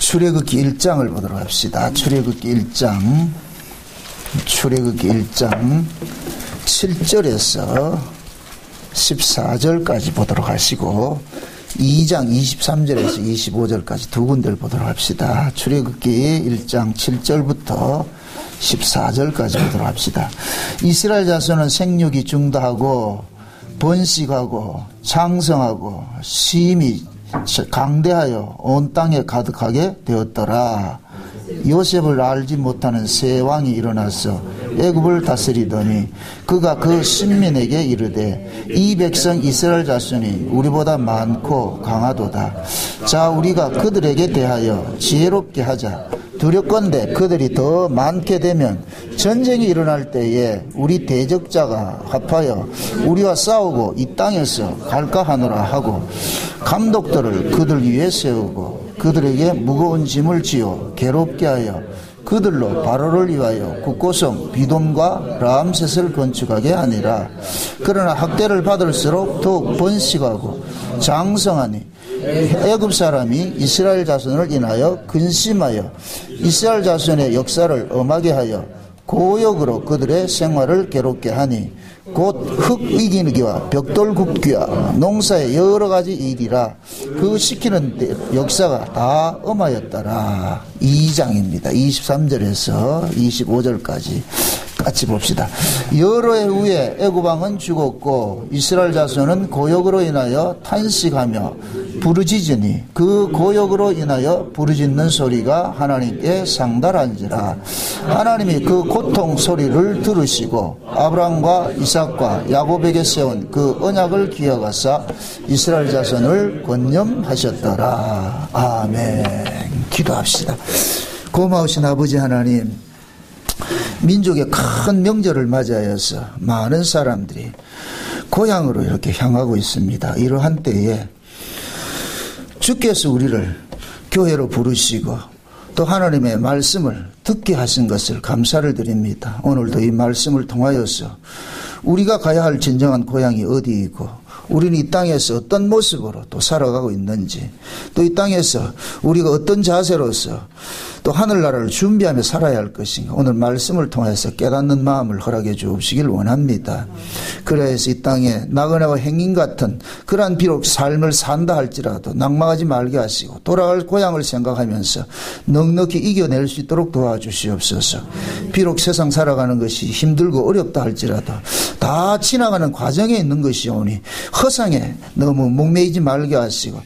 출애굽기 1장을 보도록 합시다. 출애굽기 1장 7절에서 14절까지 보도록 하시고 2장 23절에서 25절까지 두 군데를 보도록 합시다. 출애굽기 1장 7절부터 14절까지 보도록 합시다. 이스라엘 자손은 생육이 중다하고 번식하고 장성하고 심히 강대하여 온 땅에 가득하게 되었더라. 요셉을 알지 못하는 세 왕이 일어나서 애굽을 다스리더니 그가 그 신민에게 이르되 이 백성 이스라엘 자손이 우리보다 많고 강하도다. 자, 우리가 그들에게 대하여 지혜롭게 하자. 두렵건대 그들이 더 많게 되면 전쟁이 일어날 때에 우리 대적자가 합하여 우리와 싸우고 이 땅에서 갈까 하노라 하고 감독들을 그들 위에 세우고 그들에게 무거운 짐을 지어 괴롭게 하여 그들로 바로를 위하여 국고성 비돔과 라암셋을 건축하게 하니라. 그러나 학대를 받을수록 더욱 번식하고 장성하니 애굽 사람이 이스라엘 자손을 인하여 근심하여 이스라엘 자손의 역사를 엄하게 하여 고역으로 그들의 생활을 괴롭게 하니 곧 흙 이기기와 벽돌 굽기와 농사의 여러 가지 일이라 그 시키는 역사가 다 엄하였더라. 2장입니다. 23절에서 25절까지 같이 봅시다. 여러 해 후에 애굽 왕은 죽었고 이스라엘 자손은 고역으로 인하여 탄식하며 부르짖으니 그 고역으로 인하여 부르짖는 소리가 하나님께 상달한지라. 하나님이 그 고통 소리를 들으시고 아브라함과 이삭과 야곱에게 세운 그 언약을 기억하사 이스라엘 자손을 권념하셨더라. 아멘. 기도합시다. 고마우신 아버지 하나님, 민족의 큰 명절을 맞이하여서 많은 사람들이 고향으로 이렇게 향하고 있습니다. 이러한 때에 주께서 우리를 교회로 부르시고 또 하나님의 말씀을 듣게 하신 것을 감사를 드립니다. 오늘도 이 말씀을 통하여서 우리가 가야 할 진정한 고향이 어디이고 우리는 이 땅에서 어떤 모습으로 또 살아가고 있는지, 또 이 땅에서 우리가 어떤 자세로서 또 하늘나라를 준비하며 살아야 할 것인가, 오늘 말씀을 통해서 깨닫는 마음을 허락해 주시길 원합니다. 그래서 이 땅에 나그네와 행인 같은 그러한 비록 삶을 산다 할지라도 낙망하지 말게 하시고 돌아갈 고향을 생각하면서 넉넉히 이겨낼 수 있도록 도와주시옵소서. 비록 세상 살아가는 것이 힘들고 어렵다 할지라도 다 지나가는 과정에 있는 것이오니 허상에 너무 목매이지 말게 하시고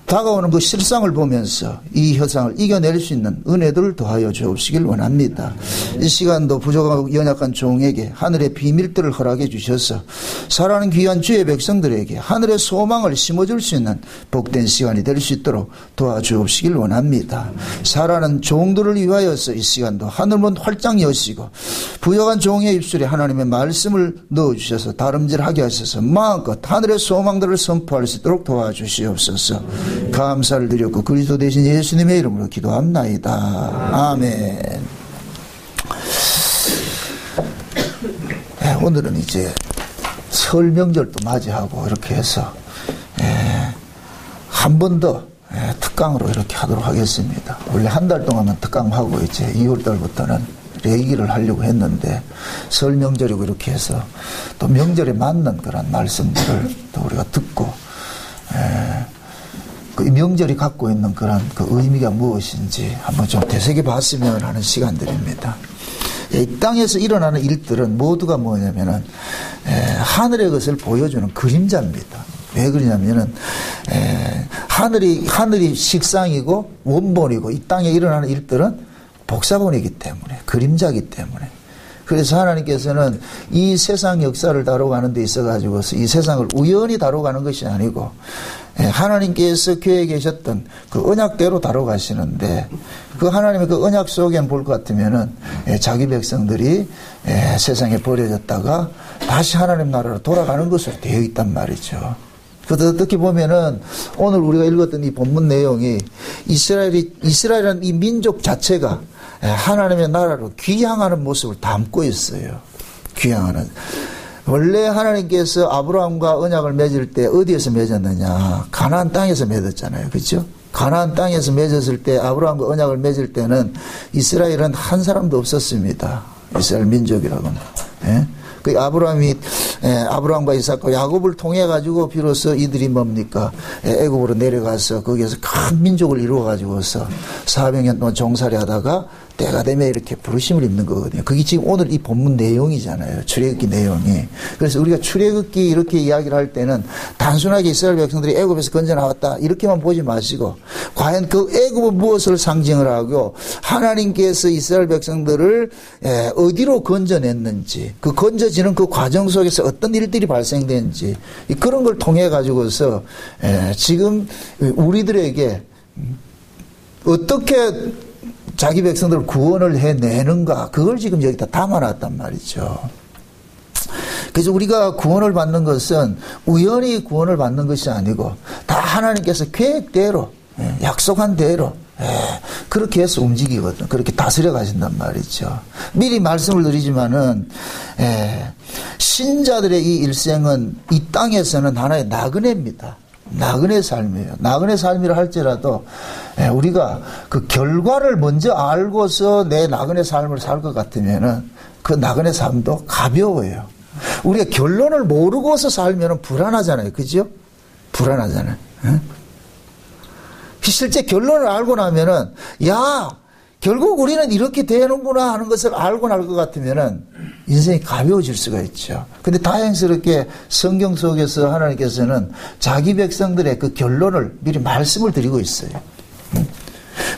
다가오는 그 실상을 보면서 이 현상을 이겨낼 수 있는 은혜들을 더하여 주옵시길 원합니다. 이 시간도 부족하고 연약한 종에게 하늘의 비밀들을 허락해 주셔서 살아가는 귀한 주의 백성들에게 하늘의 소망을 심어줄 수 있는 복된 시간이 될 수 있도록 도와주옵시길 원합니다. 살아가는 종들을 위하여서 이 시간도 하늘문 활짝 여시고 부족한 종의 입술에 하나님의 말씀을 넣어주셔서 다름질하게 하셔서 마음껏 하늘의 소망들을 선포할 수 있도록 도와주시옵소서. 감사를 드렸고 그리스도 대신 예수님의 이름으로 기도합나이다. 아멘. 오늘은 이제 설 명절도 맞이하고 이렇게 해서 한 번 더 특강으로 이렇게 하도록 하겠습니다. 원래 한 달 동안은 특강하고 이제 2월 달부터는 얘기를 하려고 했는데 설 명절이고 이렇게 해서 또 명절에 맞는 그런 말씀들을 또 우리가 듣고 그 명절이 갖고 있는 그런 그 의미가 무엇인지 한번 좀 되새겨 봤으면 하는 시간들입니다. 이 땅에서 일어나는 일들은 모두가 뭐냐면은 하늘의 것을 보여주는 그림자입니다. 왜 그러냐면은 하늘이 식상이고 원본이고 이 땅에 일어나는 일들은 복사본이기 때문에, 그림자이기 때문에. 그래서 하나님께서는 이 세상 역사를 다뤄가는 데 있어가지고 이 세상을 우연히 다뤄가는 것이 아니고 하나님께서 계획하셨던 그 언약대로 다뤄가시는데, 그 하나님의 그 언약 속에 볼 것 같으면은 자기 백성들이 세상에 버려졌다가 다시 하나님 나라로 돌아가는 것으로 되어 있단 말이죠. 그래서 어떻게 보면은 오늘 우리가 읽었던 이 본문 내용이 이스라엘이라는 이 민족 자체가 하나님의 나라로 귀향하는 모습을 담고 있어요. 귀향하는. 원래 하나님께서 아브라함과 언약을 맺을 때 어디에서 맺었느냐? 가나안 땅에서 맺었잖아요. 그렇죠? 가나안 땅에서 맺었을 때, 아브라함과 언약을 맺을 때는 이스라엘은 한 사람도 없었습니다. 이스라엘 민족이라고는. 예? 그 아브라함과 이삭과 야곱을 통해 가지고 비로소 이들이 뭡니까? 애굽으로 내려가서 거기에서 큰 민족을 이루어 가지고서 400년 동안 종살이 하다가 때가 되면 이렇게 부르심을 입는 거거든요. 그게 지금 오늘 이 본문 내용이잖아요. 출애굽기 내용이. 그래서 우리가 출애굽기 이렇게 이야기를 할 때는 단순하게 이스라엘 백성들이 애굽에서 건져 나왔다 이렇게만 보지 마시고 과연 그 애굽은 무엇을 상징을 하고 하나님께서 이스라엘 백성들을 어디로 건져냈는지 그 건져지는 그 과정 속에서 어떤 일들이 발생되는지 그런 걸 통해 가지고서 지금 우리들에게 어떻게 자기 백성들을 구원을 해내는가 그걸 지금 여기다 담아놨단 말이죠. 그래서 우리가 구원을 받는 것은 우연히 구원을 받는 것이 아니고 다 하나님께서 계획대로 약속한 대로 그렇게 해서 움직이거든. 그렇게 다스려 가신단 말이죠. 미리 말씀을 드리지만은 신자들의 이 일생은 이 땅에서는 하나의 나그네입니다. 나그네 삶이에요. 나그네 삶이라 할지라도 우리가 그 결과를 먼저 알고서 내 나그네 삶을 살 것 같으면은 그 나그네 삶도 가벼워요. 우리가 결론을 모르고서 살면은 불안하잖아요. 그죠? 불안하잖아요. 실제 결론을 알고 나면은 결국 우리는 이렇게 되는구나 하는 것을 알고 날 것 같으면은 인생이 가벼워질 수가 있죠. 근데 다행스럽게 성경 속에서 하나님께서는 자기 백성들의 그 결론을 미리 말씀을 드리고 있어요.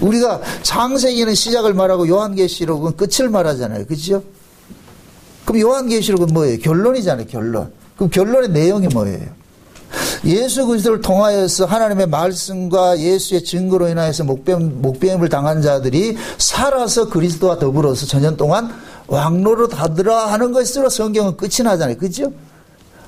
우리가 창세기는 시작을 말하고 요한계시록은 끝을 말하잖아요. 그죠? 그럼 요한계시록은 뭐예요? 결론이잖아요. 결론. 그럼 결론의 내용이 뭐예요? 예수 그리스도를 통하여서 하나님의 말씀과 예수의 증거로 인하여서 목배임을 당한 자들이 살아서 그리스도와 더불어서 전년 동안 왕노릇 하더라 하는 것으로 성경은 끝이 나잖아요. 그죠?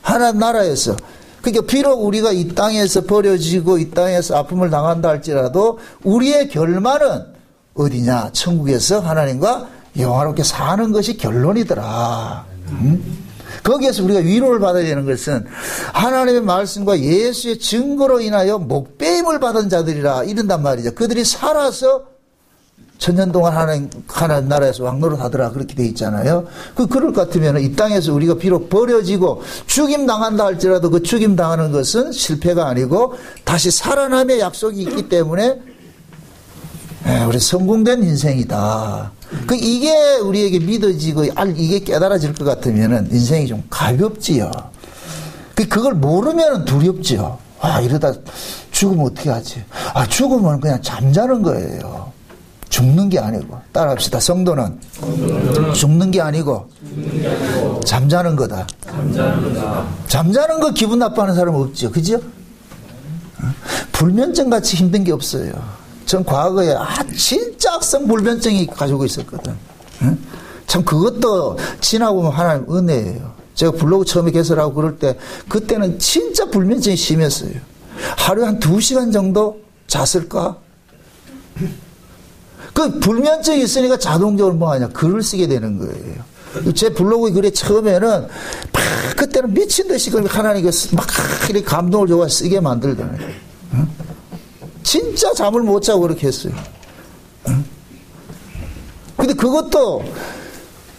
하나님 나라에서. 그러니까 비록 우리가 이 땅에서 버려지고 이 땅에서 아픔을 당한다 할지라도 우리의 결말은 어디냐? 천국에서 하나님과 영화롭게 사는 것이 결론이더라. 거기에서 우리가 위로를 받아야 되는 것은 하나님의 말씀과 예수의 증거로 인하여 목배임을 받은 자들이라 이른단 말이죠. 그들이 살아서 천년 동안 하나님 나라에서 왕노릇 하더라 그렇게 돼 있잖아요. 그럴 것 같으면 이 땅에서 우리가 비록 버려지고 죽임 당한다 할지라도 그 죽임 당하는 것은 실패가 아니고 다시 살아남의 약속이 있기 때문에 우리 성공된 인생이다. 이게 우리에게 믿어지고 이게 깨달아질 것 같으면 인생이 좀 가볍지요. 그걸 모르면 두렵지요. 이러다 죽으면 어떻게 하지? 죽으면 그냥 잠자는 거예요. 죽는 게 아니고. 따라합시다. 성도는 죽는 게 아니고 잠자는 거다. 잠자는 거 기분 나빠하는 사람 없죠. 그죠? 불면증 같이 힘든 게 없어요. 전 과거에 진짜 악성 불면증이 가지고 있었거든. 참 그것도 지나고 보면 하나님 은혜예요. 제가 블로그 처음에 개설하고 그럴 때 그때는 진짜 불면증이 심했어요. 하루에 한 2시간 정도 잤을까? 그 불면증이 있으니까 자동적으로 뭐하냐 글을 쓰게 되는 거예요. 제 블로그 글에 처음에는 그때는 미친 듯이 하나님께서 막 이렇게 감동을 줘서 쓰게 만들더라고요. 진짜 잠을 못 자고 그렇게 했어요. 근데 그것도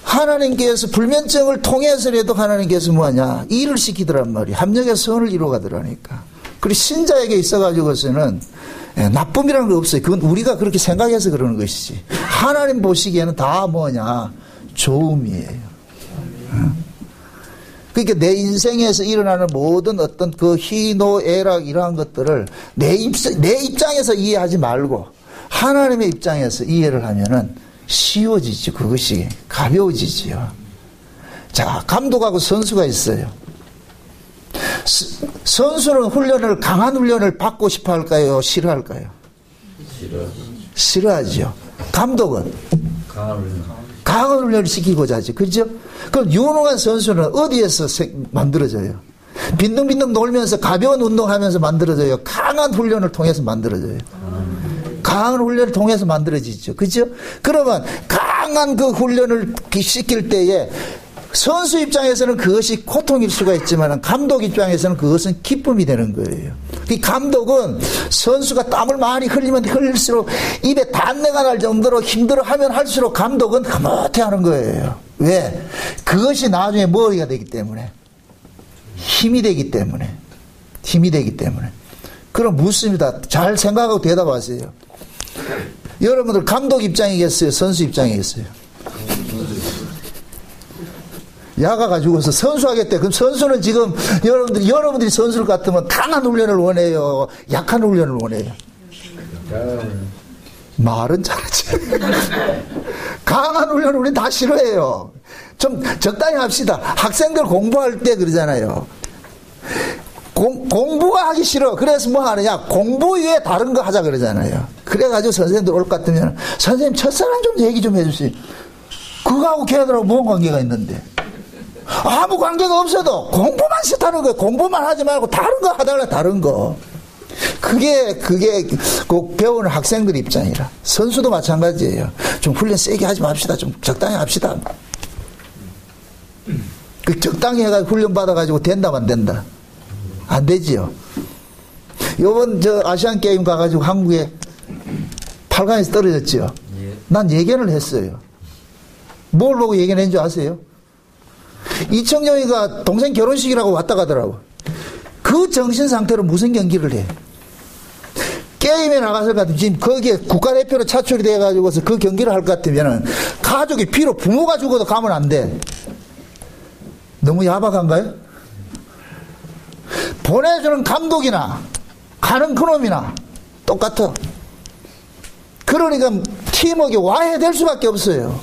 하나님께서 불면증을 통해서라도 하나님께서 뭐하냐 일을 시키더란 말이에요. 합력의 선을 이루어가더라니까. 그리고 신자에게 있어가지고서는 나쁨이라는 거 없어요. 그건 우리가 그렇게 생각해서 그러는 것이지. 하나님 보시기에는 다 뭐냐 좋음이에요. 그러니까 내 인생에서 일어나는 모든 어떤 그 희노 애락 이러한 것들을 내 입장에서 이해하지 말고 하나님의 입장에서 이해를 하면은 쉬워지죠. 그것이 가벼워지지요. 자, 감독하고 선수가 있어요. 선수는 강한 훈련을 받고 싶어 할까요? 싫어할까요? 싫어하죠. 감독은 강한 훈련을 시키고자 하죠. 그렇죠? 그럼 유능한 선수는 어디에서 만들어져요? 빈둥빈둥 놀면서 가벼운 운동하면서 만들어져요. 강한 훈련을 통해서 만들어져요. 강한 훈련을 통해서 만들어지죠. 그렇죠? 그러면 강한 그 훈련을 시킬 때에 선수 입장에서는 그것이 고통일 수가 있지만 감독 입장에서는 그것은 기쁨이 되는 거예요. 이 감독은 선수가 땀을 많이 흘리면 흘릴수록 입에 단내가 날 정도로 힘들어하면 할수록 감독은 흐뭇해 하는 거예요. 왜? 그것이 나중에 머리가 되기 때문에. 힘이 되기 때문에. 그럼 묻습니다. 잘 생각하고 대답하세요. 여러분들 감독 입장이겠어요? 선수 입장이겠어요? 야가가 죽어서 선수 하겠대. 그럼 선수는 지금 여러분들이 선수를 같으면 강한 훈련을 원해요? 약한 훈련을 원해요? 말은 잘하지. 강한 훈련을 우린 다 싫어해요. 좀 적당히 합시다. 학생들 공부할 때 그러잖아요. 공부가 하기 싫어. 그래서 뭐 하느냐? 공부 외에 다른 거 하자 그러잖아요. 그래가지고 선생님들 올 것 같으면 선생님 첫사랑 좀 얘기 좀 해주세요. 그거하고 걔들하고 뭔 관계가 있는데? 아무 관계가 없어도 공부만 싫다는 거예요. 공부만 하지 말고 다른 거 하달라. 다른 거. 그게 꼭 배우는 학생들 입장이라. 선수도 마찬가지예요. 좀 훈련 세게 하지 맙시다. 좀 적당히 합시다. 그 적당히 해가지고 훈련 받아가지고 된다면 안 된다. 안 되지요. 요번 아시안 게임 가가지고 한국에 8강에서 떨어졌죠. 난 예견을 했어요. 뭘 보고 예견한 줄 아세요? 이청용이가 동생 결혼식이라고 왔다 가더라고. 그 정신 상태로 무슨 경기를 해? 게임에 나갔을 것 같으면 지금 거기에 국가대표로 차출이 돼가지고서 그 경기를 할 것 같으면은 가족이 비록 부모가 죽어도 가면 안 돼. 너무 야박한가요? 보내주는 감독이나 가는 그놈이나 똑같아. 그러니까 팀워크가 와해될 수밖에 없어요.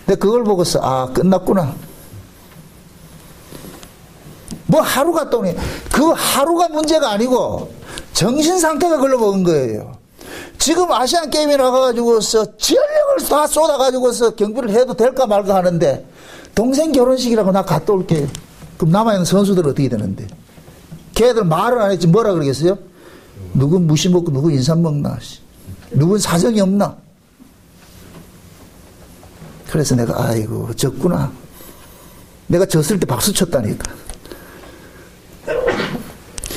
근데 그걸 보고서 아 끝났구나. 뭐 하루가 또 그 하루가 문제가 아니고 정신 상태가 걸려먹은 거예요. 지금 아시안 게임에 나가가지고서 전력을 다 쏟아가지고서 경기를 해도 될까 말까 하는데 동생 결혼식이라고 나 갔다 올게. 그럼 남아있는 선수들은 어떻게 되는데? 걔들 말을 안 했지 뭐라 그러겠어요? 누군 무시 먹고 누군 인삼 먹나? 누군 사정이 없나? 그래서 내가 아이고 졌구나. 내가 졌을 때 박수 쳤다니까.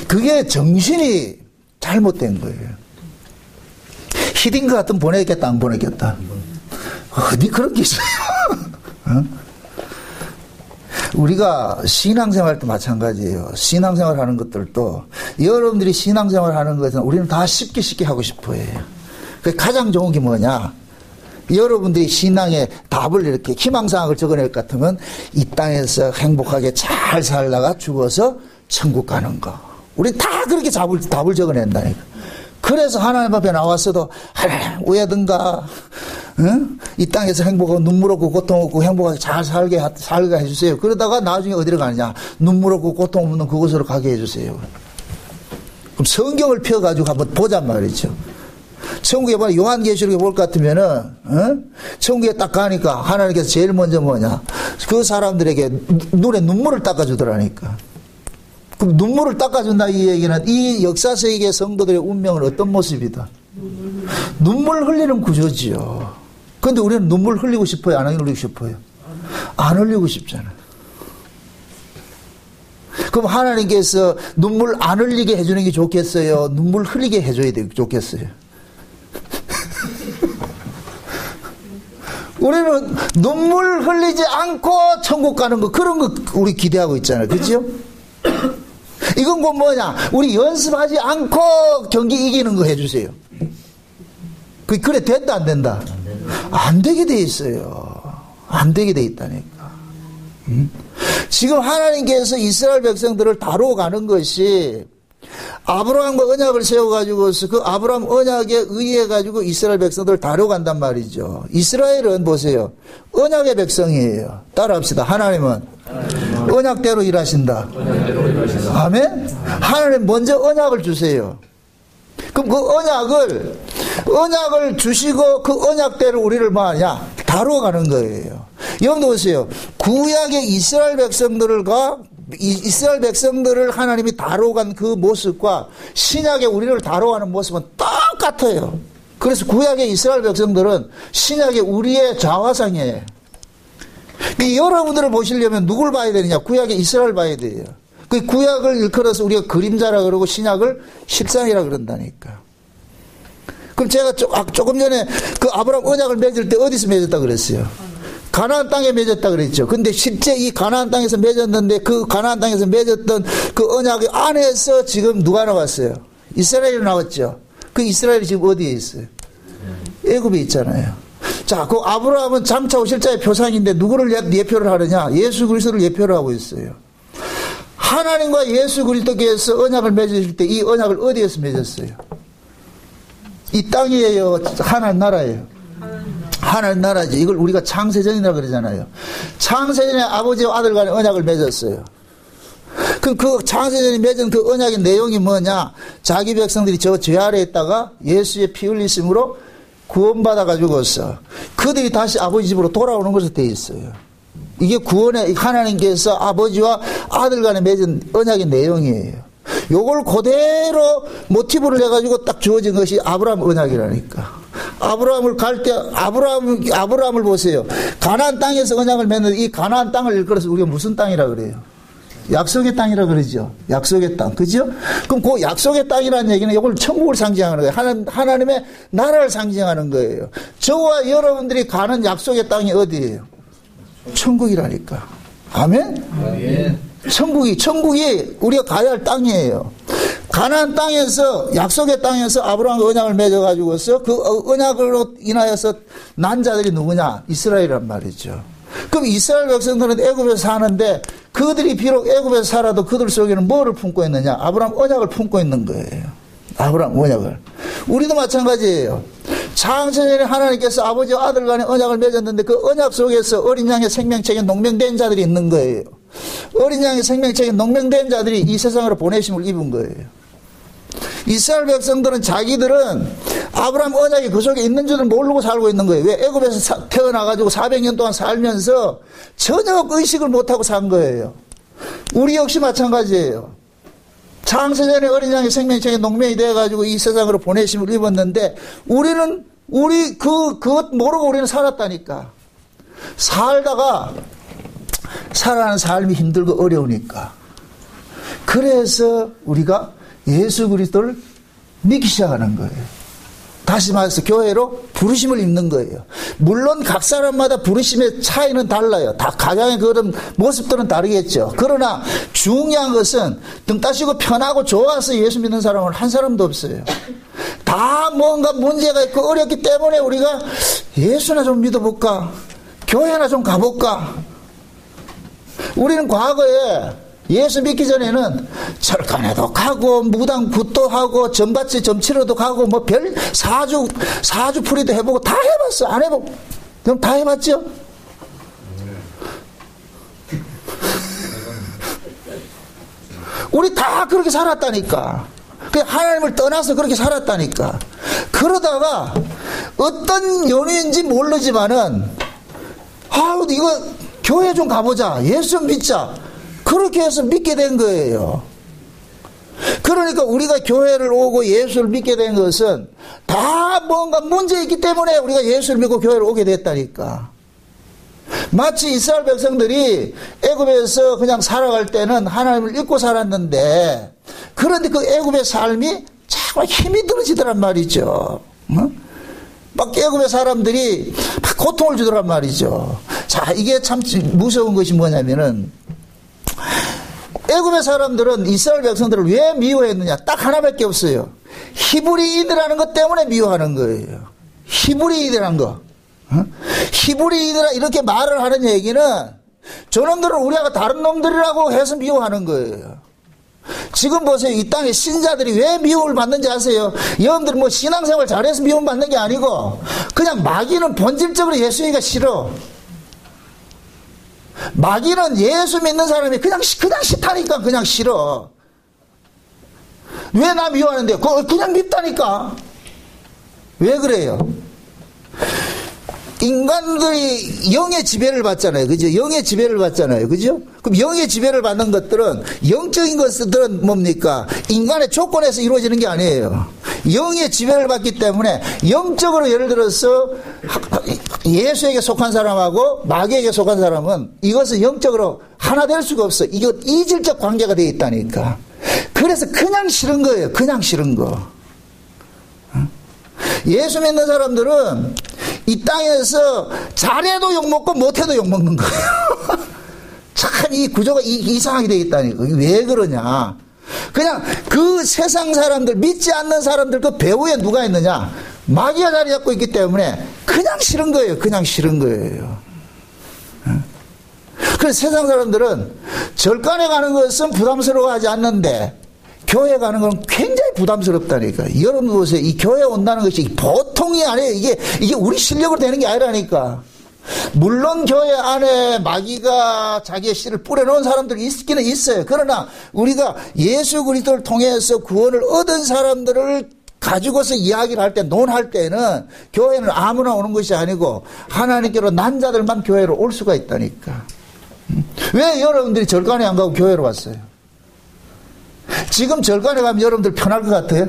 그게 정신이 잘못된 거예요. 히딩크 같은 보내겠다 안 보내겠다. 어디 그런 게 있어요. 어? 우리가 신앙생활 때 마찬가지예요. 신앙생활 하는 것들도 여러분들이 신앙생활 하는 것은 우리는 다 쉽게 하고 싶어 해요. 가장 좋은 게 뭐냐? 여러분들이 신앙의 답을 이렇게 희망사항을 적어낼 것 같으면 이 땅에서 행복하게 잘 살다가 죽어서 천국 가는 거. 우리 다 그렇게 답을 적어낸다니까. 그래서 하나님 앞에 나왔어도 하나님 왜든가 응? 이 땅에서 행복하고 눈물 없고 고통 없고 행복하게 잘 살게 해주세요. 그러다가 나중에 어디로 가느냐? 눈물 없고 고통 없는 그곳으로 가게 해주세요. 그럼 성경을 펴가지고 한번 보잔 말이죠. 천국에 보면 요한계시록에 볼 것 같으면은 천국에 딱 가니까 하나님께서 제일 먼저 뭐냐? 그 사람들에게 눈에 눈물을 닦아주더라니까. 그럼 눈물을 닦아준다 이 얘기는 이 역사세계 성도들의 운명은 어떤 모습이다? 눈물 흘리는 구조지요. 그런데 우리는 눈물 흘리고 싶어요? 안 흘리고 싶어요? 안 흘리고 싶잖아요. 그럼 하나님께서 눈물 안 흘리게 해주는 게 좋겠어요? 눈물 흘리게 해줘야 좋겠어요? 우리는 눈물 흘리지 않고 천국 가는 거 그런 거 우리 기대하고 있잖아요. 그렇죠? 이건 뭐 뭐냐? 우리 연습하지 않고 경기 이기는 거 해주세요. 그래 된다 안 된다? 안 되게 돼 있어요. 안 되게 돼 있다니까. 지금 하나님께서 이스라엘 백성들을 다루어 가는 것이 아브라함과 언약을 세워가지고서 그 아브라함 언약에 의해가지고 이스라엘 백성들을 다뤄간단 말이죠. 이스라엘은 보세요. 언약의 백성이에요. 따라합시다. 하나님은 언약대로 일하신다. 아멘? 하나님 먼저 언약을 주세요. 그럼 그 언약을 주시고 그 언약대로 우리를 뭐하냐? 다루어가는 거예요. 여러분들 보세요. 구약의 이스라엘 백성들을 하나님이 다뤄간 그 모습과 신약의 우리를 다뤄가는 모습은 똑같아요. 그래서 구약의 이스라엘 백성들은 신약의 우리의 자화상이에요. 여러분들을 보시려면 누굴 봐야 되느냐? 구약의 이스라엘 봐야 돼요. 그 구약을 일컬어서 우리가 그림자라 그러고 신약을 실상이라 그런다니까. 그럼 제가 조금 전에 그 아브라함 언약을 맺을 때 어디서 맺었다 그랬어요? 가나안 땅에 맺었다 그랬죠. 근데 실제 이 가나안 땅에서 맺었는데 그 가나안 땅에서 맺었던 그 언약 안에서 지금 누가 나왔어요? 이스라엘이 나왔죠. 그 이스라엘이 지금 어디에 있어요? 애굽에 있잖아요. 자, 그 아브라함은 장차 오실 자의 표상인데 누구를 예표를 하느냐? 예수 그리스도를 예표를 하고 있어요. 하나님과 예수 그리스도께서 언약을 맺으실 때 이 언약을 어디에서 맺었어요? 이 땅이에요? 하나님 나라예요? 하나님 나라지. 이걸 우리가 창세전이라 그러잖아요. 창세전에 아버지와 아들 간의 언약을 맺었어요. 그럼 그 창세전에 맺은 그 언약의 내용이 뭐냐? 자기 백성들이 저 죄 아래에 있다가 예수의 피 흘리심으로 구원받아 가지고서 그들이 다시 아버지 집으로 돌아오는 것으로 되어 있어요. 이게 구원의 하나님께서 아버지와 아들 간에 맺은 언약의 내용이에요. 요걸 그대로 모티브를 해가지고 딱 주어진 것이 아브라함 언약이라니까. 아브라함을 갈 때 아브라함을 보세요. 가나안 땅에서 언약을 맺는 이 가나안 땅을 일컬어서 우리가 무슨 땅이라 그래요? 약속의 땅이라 그러죠. 약속의 땅. 그죠? 그럼 그 약속의 땅이라는 얘기는 이걸 천국을 상징하는 거예요. 하나님의 나라를 상징하는 거예요. 저와 여러분들이 가는 약속의 땅이 어디예요? 천국이라니까. 아멘? 아멘. 천국이 우리가 가야 할 땅이에요. 가나안 땅에서 약속의 땅에서 아브라함과 언약을 맺어가지고서 그 언약으로 인하여서 난 자들이 누구냐? 이스라엘이란 말이죠. 그럼 이스라엘 백성들은 애굽에서 사는데 그들이 비록 애굽에서 살아도 그들 속에는 뭐를 품고 있느냐? 아브라함 언약을 품고 있는 거예요. 아브라함 언약을. 우리도 마찬가지예요. 창세전에 하나님께서 아버지와 아들 간의 언약을 맺었는데 그 언약 속에서 어린 양의 생명책에 농명된 자들이 있는 거예요. 어린 양의 생명책에 농명된 자들이 이 세상으로 보내심을 입은 거예요. 이스라엘 백성들은 자기들은 아브라함 언약이 그 속에 있는 줄을 모르고 살고 있는 거예요. 왜? 애굽에서 태어나가지고 400년 동안 살면서 전혀 의식을 못하고 산 거예요. 우리 역시 마찬가지예요. 창세전에 어린 양의 생명책에 농명이 되어가지고 이 세상으로 보내심을 입었는데 그것 모르고 우리는 살았다니까. 살다가 살아가는 삶이 힘들고 어려우니까. 그래서 우리가 예수 그리스도를 믿기 시작하는 거예요. 다시 말해서 교회로 부르심을 입는 거예요. 물론 각 사람마다 부르심의 차이는 달라요. 다 가장의 그런 모습들은 다르겠죠. 그러나 중요한 것은 등 따시고 편하고 좋아서 예수 믿는 사람은 한 사람도 없어요. 다 뭔가 문제가 있고 어렵기 때문에 우리가 예수나 좀 믿어볼까? 교회나 좀 가볼까? 우리는 과거에 예수 믿기 전에는 철간에도 가고 무당 굿도 하고 점밭에 점치러도 가고 뭐 별 사주풀이도 해보고 다 해봤어. 안 해보고 그럼 다 해봤죠? 우리 다 그렇게 살았다니까. 하나님을 떠나서 그렇게 살았다니까. 그러다가 어떤 연유인지 모르지만은 이거 교회 좀 가보자. 예수 좀 믿자. 그렇게 해서 믿게 된 거예요. 그러니까 우리가 교회를 오고 예수를 믿게 된 것은 다 뭔가 문제 있기 때문에 우리가 예수를 믿고 교회를 오게 됐다니까. 마치 이스라엘 백성들이 애굽에서 그냥 살아갈 때는 하나님을 잊고 살았는데 그런데 그 애굽의 삶이 정말 힘이 들어지더란 말이죠. 막 애굽의 사람들이 막 고통을 주더란 말이죠. 자, 이게 참 무서운 것이 뭐냐면은 애굽의 사람들은 이스라엘 백성들을 왜 미워했느냐? 딱 하나밖에 없어요. 히브리인이라는 것 때문에 미워하는 거예요. 히브리인이라는 거. 히브리인이라 이렇게 말을 하는 얘기는 저놈들은 우리가 다른 놈들이라고 해서 미워하는 거예요. 지금 보세요. 이 땅에 신자들이 왜 미움을 받는지 아세요? 여러분들 뭐 신앙생활 잘해서 미움 받는 게 아니고 그냥 마귀는 본질적으로 예수님이가 싫어. 마귀는 예수 믿는 사람이 그냥 싫다니까. 그냥 싫어. 왜 나 미워하는데? 그냥 밉다니까. 왜 그래요? 인간들이 영의 지배를 받잖아요. 그죠? 영의 지배를 받잖아요. 그죠? 그럼 영의 지배를 받는 것들은, 영적인 것들은 뭡니까? 인간의 조건에서 이루어지는 게 아니에요. 영의 지배를 받기 때문에, 영적으로 예를 들어서 예수에게 속한 사람하고 마귀에게 속한 사람은 이것을 영적으로 하나 될 수가 없어. 이거 이질적 관계가 되어 있다니까. 그래서 그냥 싫은 거예요. 그냥 싫은 거. 예수 믿는 사람들은 이 땅에서 잘해도 욕먹고 못해도 욕먹는 거예요. 참 이 구조가 이상하게 되어 있다니까. 왜 그러냐. 그냥 그 세상 사람들, 믿지 않는 사람들 그 배후에 누가 있느냐. 마귀가 자리 잡고 있기 때문에 그냥 싫은 거예요. 그냥 싫은 거예요. 그래서 세상 사람들은 절간에 가는 것은 부담스러워하지 않는데 교회 가는 건 굉장히 부담스럽다니까. 여러분 보세요. 이 교회 온다는 것이 보통이 아니에요. 이게 우리 실력으로 되는 게 아니라니까. 물론 교회 안에 마귀가 자기의 씨를 뿌려놓은 사람들이 있기는 있어요. 그러나 우리가 예수 그리스도를 통해서 구원을 얻은 사람들을 가지고서 이야기를 할 때, 논할 때는 교회는 아무나 오는 것이 아니고 하나님께로 난 자들만 교회로 올 수가 있다니까. 왜 여러분들이 절간에 안 가고 교회로 왔어요? 지금 절간에 가면 여러분들 편할 것 같아요?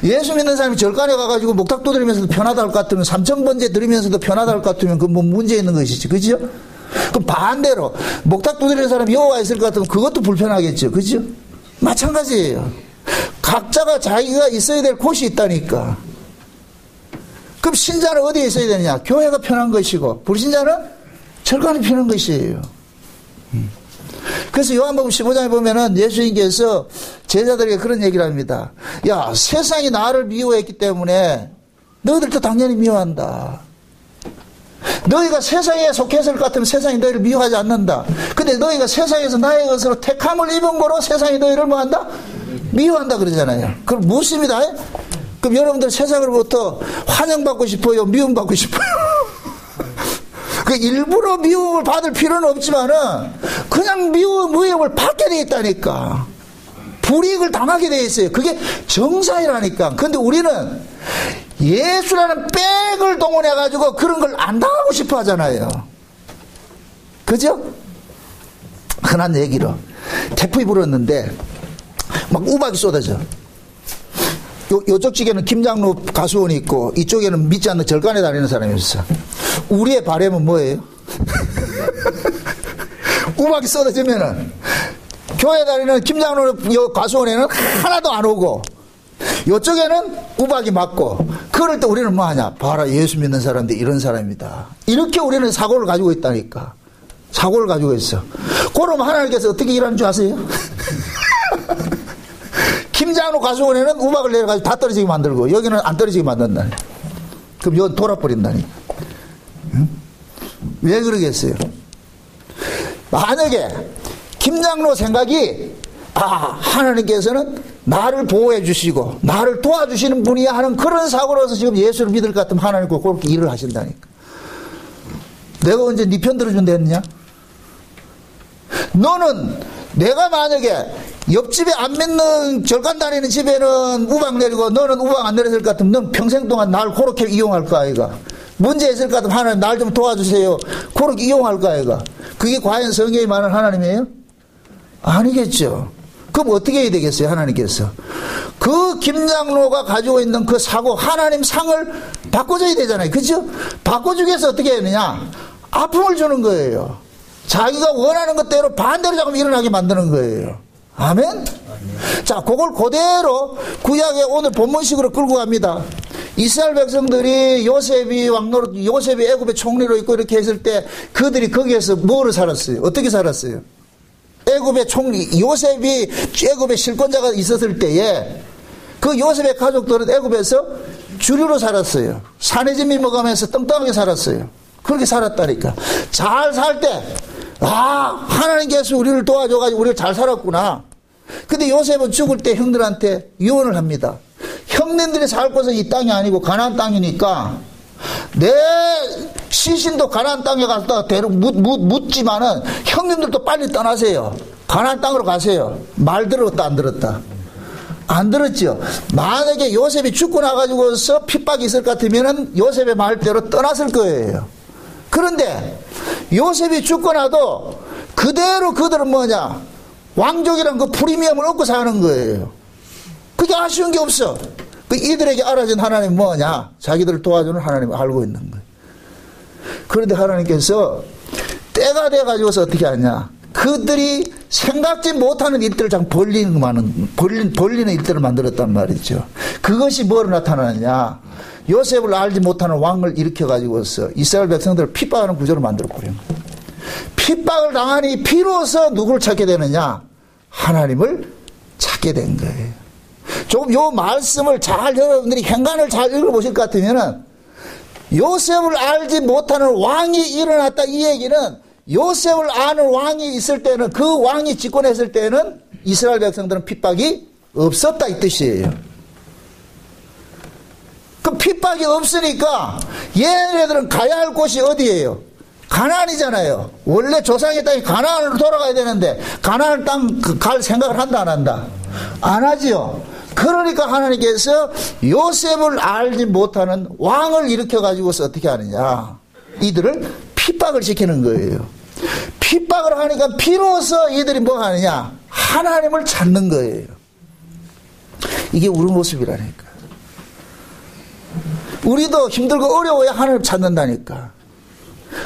예수 믿는 사람이 절간에 가가지고 목탁도 드리면서도 편하다 할 것 같으면, 삼천번제 드리면서도 편하다 할 것 같으면 그 뭐 문제 있는 것이지. 그죠? 그럼 반대로 목탁도 드리는 사람이 여호와 있을 것 같으면 그것도 불편하겠죠. 그죠? 마찬가지예요. 각자가 자기가 있어야 될 곳이 있다니까. 그럼 신자는 어디에 있어야 되느냐? 교회가 편한 것이고, 불신자는 절간이 편한 것이에요. 그래서 요한복음 15장에 보면은 예수님께서 제자들에게 그런 얘기를 합니다. 야, 세상이 나를 미워했기 때문에 너희들도 당연히 미워한다. 너희가 세상에 속했을 것 같으면 세상이 너희를 미워하지 않는다. 근데 너희가 세상에서 나의 것으로 택함을 입은 거로 세상이 너희를 뭐한다? 미워한다 그러잖아요. 그럼 묻습니다. 그럼 여러분들 세상으로부터 환영받고 싶어요? 미움받고 싶어요? 그 일부러 미움을 받을 필요는 없지만은 그냥 미움을 받게 돼 있다니까. 불이익을 당하게 돼 있어요. 그게 정상이라니까. 근데 우리는 예수라는 백을 동원해 가지고 그런 걸 안 당하고 싶어 하잖아요. 그죠? 흔한 얘기로 태풍이 불었는데 막 우박이 쏟아져. 요쪽 쪽에는 김장로 가수원이 있고 이쪽에는 믿지 않는 절간에 다니는 사람이 있어. 우리의 바람은 뭐예요? 우박이 쏟아지면은 교회 다니는 김장로 가수원에는 하나도 안 오고, 요쪽에는 우박이 맞고, 그럴 때 우리는 뭐 하냐? 봐라, 예수 믿는 사람들 이런 사람이다. 이렇게 우리는 사고를 가지고 있다니까. 사고를 가지고 있어. 그럼 하나님께서 어떻게 일하는 줄 아세요? 김장로 가수원에는 우박을 내려가지고 다 떨어지게 만들고, 여기는 안 떨어지게 만든다니. 그럼 여기 돌아버린다니. 응? 왜 그러겠어요? 만약에 김장로 생각이, 하나님께서는 나를 보호해 주시고 나를 도와주시는 분이야 하는 그런 사고로서 지금 예수를 믿을 것 같으면 하나님과 그렇게 일을 하신다니까. 내가 언제 네 편 들어준다 했느냐? 너는 내가 만약에 옆집에 안 믿는 절간 다니는 집에는 우박 내리고 너는 우박 안 내렸을 것 같으면 넌 평생 동안 날 그렇게 이용할 거 아이가. 문제 있을 것 같으면 하나님 날 좀 도와주세요. 그렇게 이용할 거 아이가. 그게 과연 성경이 말하는 하나님이에요? 아니겠죠. 그럼 어떻게 해야 되겠어요? 하나님께서 그 김장로가 가지고 있는 그 사고, 하나님 상을 바꿔줘야 되잖아요. 그죠? 바꿔주기 위해서 어떻게 했느냐? 아픔을 주는 거예요. 자기가 원하는 것대로 반대로 자꾸 일어나게 만드는 거예요. 아멘? 자, 그걸 그대로 구약의 오늘 본문식으로 끌고 갑니다. 이스라엘 백성들이 요셉이 애굽의 총리로 있고 이렇게 했을 때 그들이 거기에서 뭐를 살았어요? 어떻게 살았어요? 애굽의 총리, 요셉이 애굽의 실권자가 있었을 때에 그 요셉의 가족들은 애굽에서 주류로 살았어요. 산의 진미 먹으면서 떵떵하게 살았어요. 그렇게 살았다니까. 잘 살 때, 하나님께서 우리를 도와줘가지고 우리를 잘 살았구나. 근데 요셉은 죽을 때 형들한테 유언을 합니다. 형님들이 살 곳은 이 땅이 아니고 가나안 땅이니까 내 시신도 가나안 땅에 가서 묻지만은 형님들도 빨리 떠나세요. 가나안 땅으로 가세요. 말 들었다 안 들었다? 안 들었죠. 만약에 요셉이 죽고 나가지고서 핍박이 있을 것 같으면은 요셉의 말대로 떠났을 거예요. 그런데 요셉이 죽고 나도 그대로 그들은 뭐냐? 왕족이란 그 프리미엄을 얻고 사는 거예요. 그게 아쉬운 게 없어. 이들에게 알아진 하나님 뭐냐? 자기들을 도와주는 하나님을 알고 있는 거예요. 그런데 하나님께서 때가 돼가지고서 어떻게 하냐. 그들이 생각지 못하는 일들을 장 벌리는 일들을 만들었단 말이죠. 그것이 뭐로 나타나느냐. 요셉을 알지 못하는 왕을 일으켜가지고서 이스라엘 백성들을 핍박하는 구조를 만들어버린 거예요. 핍박을 당하니 비로소 누구를 찾게 되느냐. 하나님을 찾게 된 거예요. 조금 요 말씀을 잘 여러분들이 행간을 잘 읽어보실 것 같으면은 요셉을 알지 못하는 왕이 일어났다 이 얘기는 요셉을 아는 왕이 있을 때는 그 왕이 집권했을 때는 이스라엘 백성들은 핍박이 없었다 이 뜻이에요. 그 핍박이 없으니까 얘네들은 가야 할 곳이 어디예요? 가나안이잖아요. 원래 조상의 땅이 가나안으로 돌아가야 되는데 가나안 땅 갈 생각을 한다 안 한다? 안 하지요. 그러니까 하나님께서 요셉을 알지 못하는 왕을 일으켜가지고서 어떻게 하느냐. 이들을 핍박을 시키는 거예요. 핍박을 하니까 비로소 이들이 뭐 하느냐. 하나님을 찾는 거예요. 이게 우리 모습이라니까. 우리도 힘들고 어려워야 하나님을 찾는다니까.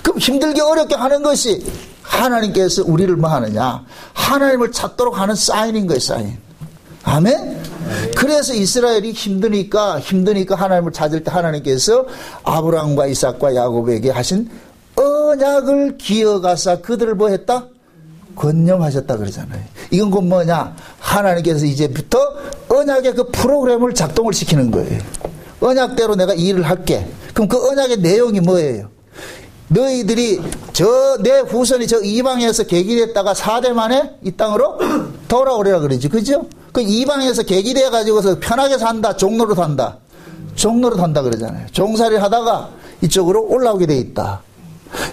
그럼 힘들게 어렵게 하는 것이 하나님께서 우리를 뭐 하느냐. 하나님을 찾도록 하는 사인인 거예요. 사인. 아멘? 그래서 이스라엘이 힘드니까 하나님을 찾을 때 하나님께서 아브라함과 이삭과 야곱에게 하신 언약을 기어가사 그들을 뭐 했다? 권념하셨다 그러잖아요. 이건 곧 뭐냐? 하나님께서 이제부터 언약의 그 프로그램을 작동을 시키는 거예요. 언약대로 내가 일을 할게. 그럼 그 언약의 내용이 뭐예요? 너희들이 내 후손이 저 이방에서 계기됐다가 4대 만에 이 땅으로 돌아오리라 그러지. 그죠? 그 이방에서 계기돼 가지고서 편하게 산다. 종로로 산다. 종로로 산다 그러잖아요. 종살이를 하다가 이쪽으로 올라오게 돼 있다.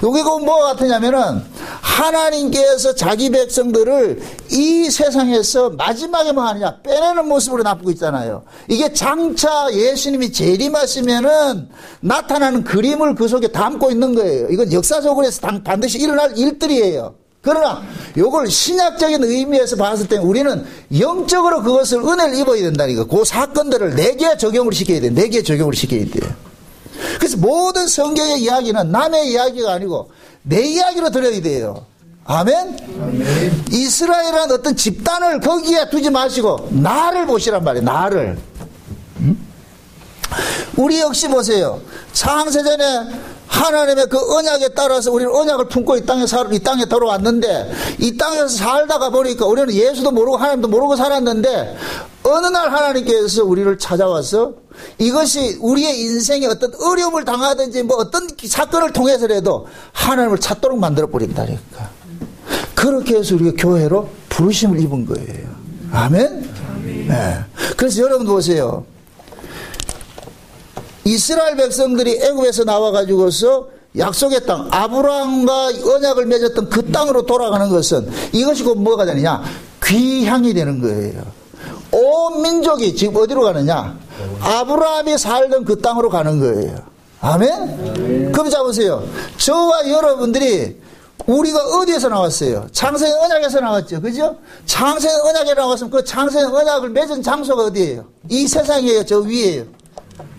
여기 그 뭐가 같으냐면은 하나님께서 자기 백성들을 이 세상에서 마지막에 뭐 하느냐 빼내는 모습으로 납고 있잖아요. 이게 장차 예수님이 재림하시면은 나타나는 그림을 그 속에 담고 있는 거예요. 이건 역사적으로 해서 반드시 일어날 일들이에요. 그러나 이걸 신약적인 의미에서 봤을 때 우리는 영적으로 그것을 은혜를 입어야 된다니까. 그 사건들을 내게 적용을 시켜야 돼. 내게 적용을 시켜야 돼요. 그래서 모든 성경의 이야기는 남의 이야기가 아니고 내 이야기로 들어야 돼요. 아멘? 아멘. 이스라엘은 어떤 집단을 거기에 두지 마시고 나를 보시란 말이에요. 나를. 우리 역시 보세요. 창세전에 하나님의 그 언약에 따라서 우리는 언약을 품고 이 땅에 들어왔는데 이 땅에서 살다가 보니까 우리는 예수도 모르고 하나님도 모르고 살았는데 어느 날 하나님께서 우리를 찾아와서 이것이 우리의 인생에 어떤 어려움을 당하든지 뭐 어떤 사건을 통해서라도 하나님을 찾도록 만들어 버린다니까. 그렇게 해서 우리가 교회로 부르심을 입은 거예요. 아멘? 네. 그래서 여러분 보세요. 이스라엘 백성들이 애굽에서 나와가지고서 약속의 땅 아브라함과 언약을 맺었던 그 땅으로 돌아가는 것은 이것이 곧 뭐가 되느냐 귀향이 되는 거예요. 온 민족이 지금 어디로 가느냐 아브라함이 살던 그 땅으로 가는 거예요. 아멘? 그럼 잡으세요. 저와 여러분들이 우리가 어디에서 나왔어요? 창세의 언약에서 나왔죠. 그죠? 창세의 언약에 나왔으면 그 창세의 언약을 맺은 장소가 어디예요? 이 세상이에요. 저 위에요.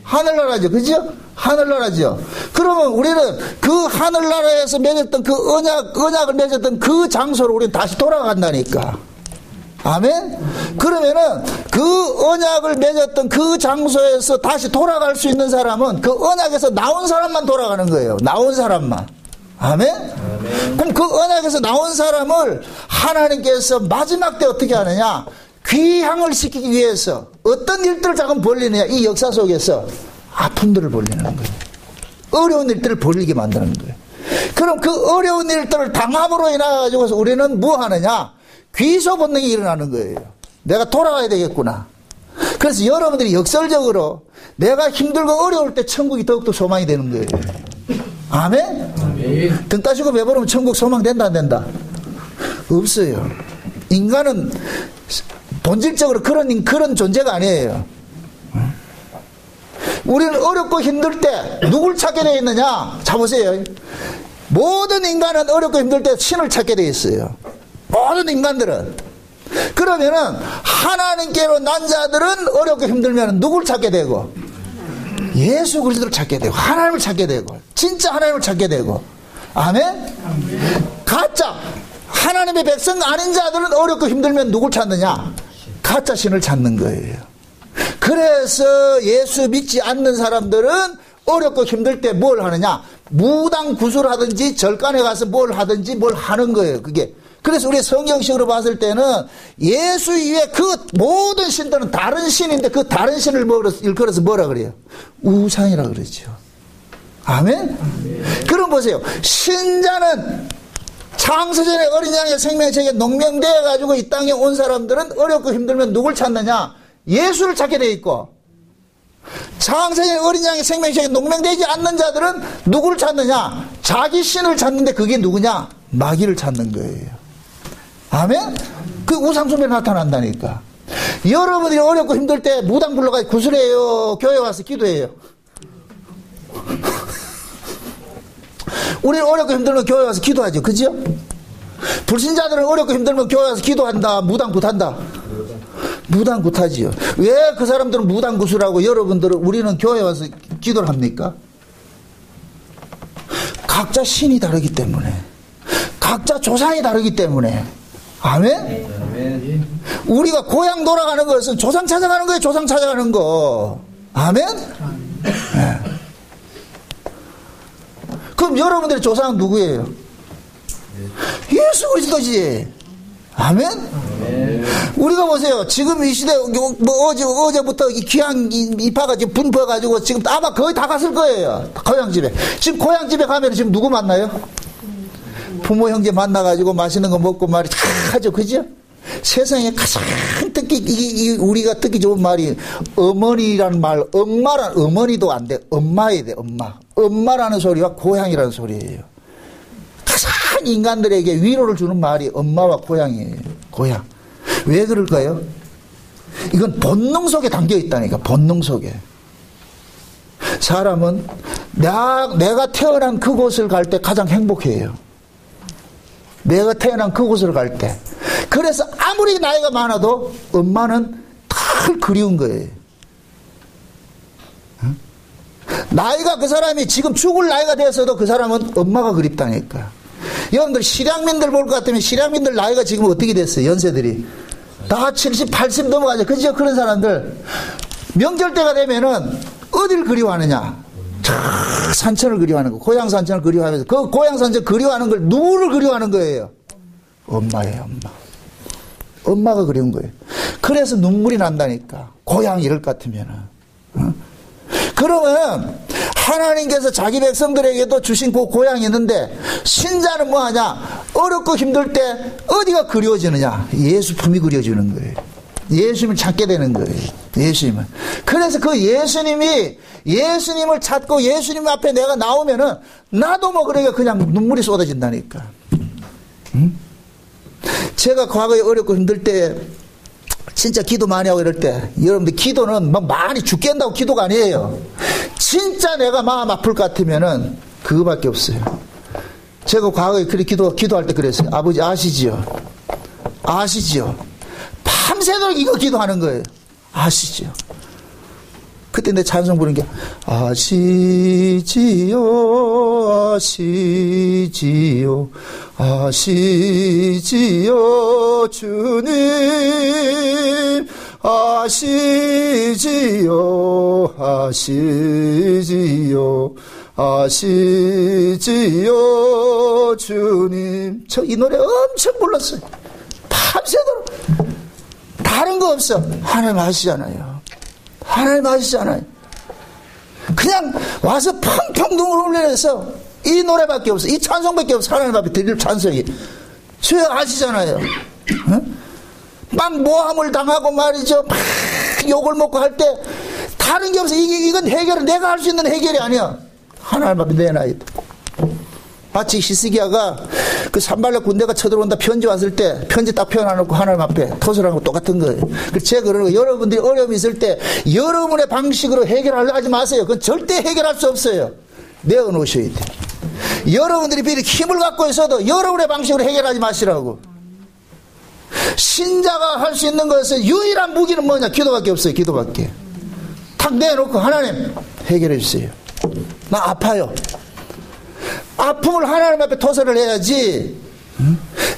하늘나라죠. 그죠? 하늘나라죠. 그러면 우리는 그 하늘나라에서 맺었던 그 언약을 맺었던 그 장소로 우리는 다시 돌아간다니까. 아멘? 그러면은 그 언약을 맺었던 그 장소에서 다시 돌아갈 수 있는 사람은 그 언약에서 나온 사람만 돌아가는 거예요. 나온 사람만. 아멘? 아멘. 그럼 그 언약에서 나온 사람을 하나님께서 마지막 때 어떻게 하느냐? 귀향을 시키기 위해서 어떤 일들을 자꾸 벌리느냐. 이 역사 속에서 아픔들을 벌리는 거예요. 어려운 일들을 벌리게 만드는 거예요. 그럼 그 어려운 일들을 당함으로 인해서 우리는 뭐 하느냐? 귀소 본능이 일어나는 거예요. 내가 돌아가야 되겠구나. 그래서 여러분들이 역설적으로 내가 힘들고 어려울 때 천국이 더욱더 소망이 되는 거예요. 아멘? 아멘. 등 따시고 배부르면 천국 소망 된다 안 된다? 없어요. 인간은 본질적으로 그런 존재가 아니에요. 우리는 어렵고 힘들 때 누굴 찾게 되어 있느냐? 자 보세요. 모든 인간은 어렵고 힘들 때 신을 찾게 되어 있어요. 모든 인간들은. 그러면은 하나님께로 난 자들은 어렵고 힘들면 누굴 찾게 되고 예수 그리스도를 찾게 되고 하나님을 찾게 되고 진짜 하나님을 찾게 되고 아멘? 가짜. 하나님의 백성 아닌 자들은 어렵고 힘들면 누굴 찾느냐? 가짜 신을 찾는 거예요. 그래서 예수 믿지 않는 사람들은 어렵고 힘들 때 뭘 하느냐? 무당 구슬하든지 절간에 가서 뭘 하든지 뭘 하는 거예요. 그게. 그래서 우리 성경식으로 봤을 때는 예수 이외에 그 모든 신들은 다른 신인데 그 다른 신을 일컬어서 뭐라 그래요? 우상이라 그러죠. 아멘? 그럼 보세요. 신자는 창세전에 어린 양의 생명책에 농명되어 가지고 이 땅에 온 사람들은 어렵고 힘들면 누굴 찾느냐? 예수를 찾게 돼 있고, 창세전에 어린 양의 생명책에 농명되지 않는 자들은 누구를 찾느냐? 자기 신을 찾는데 그게 누구냐? 마귀를 찾는 거예요. 아멘? 그 우상숭배 나타난다니까. 여러분들이 어렵고 힘들 때 무당 불러가지고 구슬해요? 교회 와서 기도해요? 우리는 어렵고 힘들면 교회 와서 기도하죠. 그죠? 불신자들은 어렵고 힘들면 교회 와서 기도한다. 무당 굿한다. 무당 굿하지요. 왜 그 사람들은 무당 구슬하고 여러분들은 우리는 교회 와서 기도를 합니까? 각자 신이 다르기 때문에, 각자 조상이 다르기 때문에. 아멘? 우리가 고향 돌아가는 것은 조상 찾아가는 거예요. 조상 찾아가는 거. 아멘? 네. 그럼 여러분들의 조상은 누구예요? 예수 그리스도지. 아멘? 우리가 보세요. 지금 이 시대, 어제부터 이 귀향 이파가 지금 분포해가지고 지금 아마 거의 다 갔을 거예요. 고향집에. 지금 고향집에 가면 지금 누구 만나요? 부모 형제 만나가지고 맛있는 거 먹고 말이 하죠. 그죠? 세상에 가장 듣기, 우리가 듣기 좋은 말이 어머니라는 말, 엄마란, 어머니도 안 돼. 엄마야 돼, 엄마. 엄마라는 소리와 고향이라는 소리예요. 가장 인간들에게 위로를 주는 말이 엄마와 고향이에요. 고향. 왜 그럴까요? 이건 본능 속에 담겨 있다니까, 본능 속에. 사람은 내가 태어난 그곳을 갈 때 가장 행복해요. 내가 태어난 그곳을 갈 때. 그래서 아무리 나이가 많아도 엄마는 늘 그리운 거예요. 나이가 그 사람이 지금 죽을 나이가 되었어도 그 사람은 엄마가 그립다니까. 여러분들 실향민들 볼 것 같으면 실향민들 나이가 지금 어떻게 됐어요? 연세들이 다 70, 80 넘어가죠. 그죠? 그런 사람들 명절 때가 되면은 어딜 그리워하느냐? 산천을 그리워하는 거, 고향 산천을 그리워하면서 그 고향 산천 그리워하는 걸 누구를 그리워하는 거예요? 엄마예요, 엄마. 엄마가 그리운 거예요. 그래서 눈물이 난다니까. 고향 이럴 것 같으면은. 그러면 하나님께서 자기 백성들에게도 주신 그 고향이 있는데 신자는 뭐 하냐? 어렵고 힘들 때 어디가 그리워지느냐? 예수품이 그려지는 거예요. 예수님을 찾게 되는 거예요. 예수님을. 그래서 그 예수님을 찾고 예수님 앞에 내가 나오면은 나도 뭐 그러니까 그냥 눈물이 쏟아진다니까. 응? 제가 과거에 어렵고 힘들 때 진짜 기도 많이 하고 이럴 때 여러분들 기도는 막 많이 죽겠다고 기도가 아니에요. 진짜 내가 마음 아플 것 같으면은 그거밖에 없어요. 제가 과거에 그렇게 기도할 때 그랬어요. 아버지 아시지요? 밤새도록 이거 기도하는 거예요. 아시죠? 그때 내 찬송 부르는 게 아시지요 주님 아시지요 주님. 저 이 노래 엄청 불렀어요. 밤새도록. 다른 거 없어. 하나님 아시잖아요. 그냥 와서 펑펑 눈물 흘려서 이 노래밖에 없어. 이 찬송밖에 없어. 하나님 앞에 드릴 찬송이. 주여 아시잖아요. 응? 막 모함을 당하고 말이죠. 막 욕을 먹고 할 때 다른 게 없어. 이건 해결은 내가 할 수 있는 해결이 아니야. 하나님 앞에 내놔야 돼. 마치 히스기야가 그 산발락 군대가 쳐들어온다 편지 왔을 때 편지 딱 펴놔놓고 하나님 앞에 토설하는 거 똑같은 거예요. 그래서 제가 그러는 거 여러분들이 어려움이 있을 때 여러분의 방식으로 해결하려고 하지 마세요. 그건 절대 해결할 수 없어요. 내어놓으셔야 돼. 여러분들이 비록 힘을 갖고 있어도 여러분의 방식으로 해결하지 마시라고. 신자가 할 수 있는 것은 유일한 무기는 뭐냐? 기도밖에 없어요. 기도밖에. 탁 내놓고 하나님 해결해 주세요. 나 아파요. 아픔을 하나님 앞에 토설을 해야지.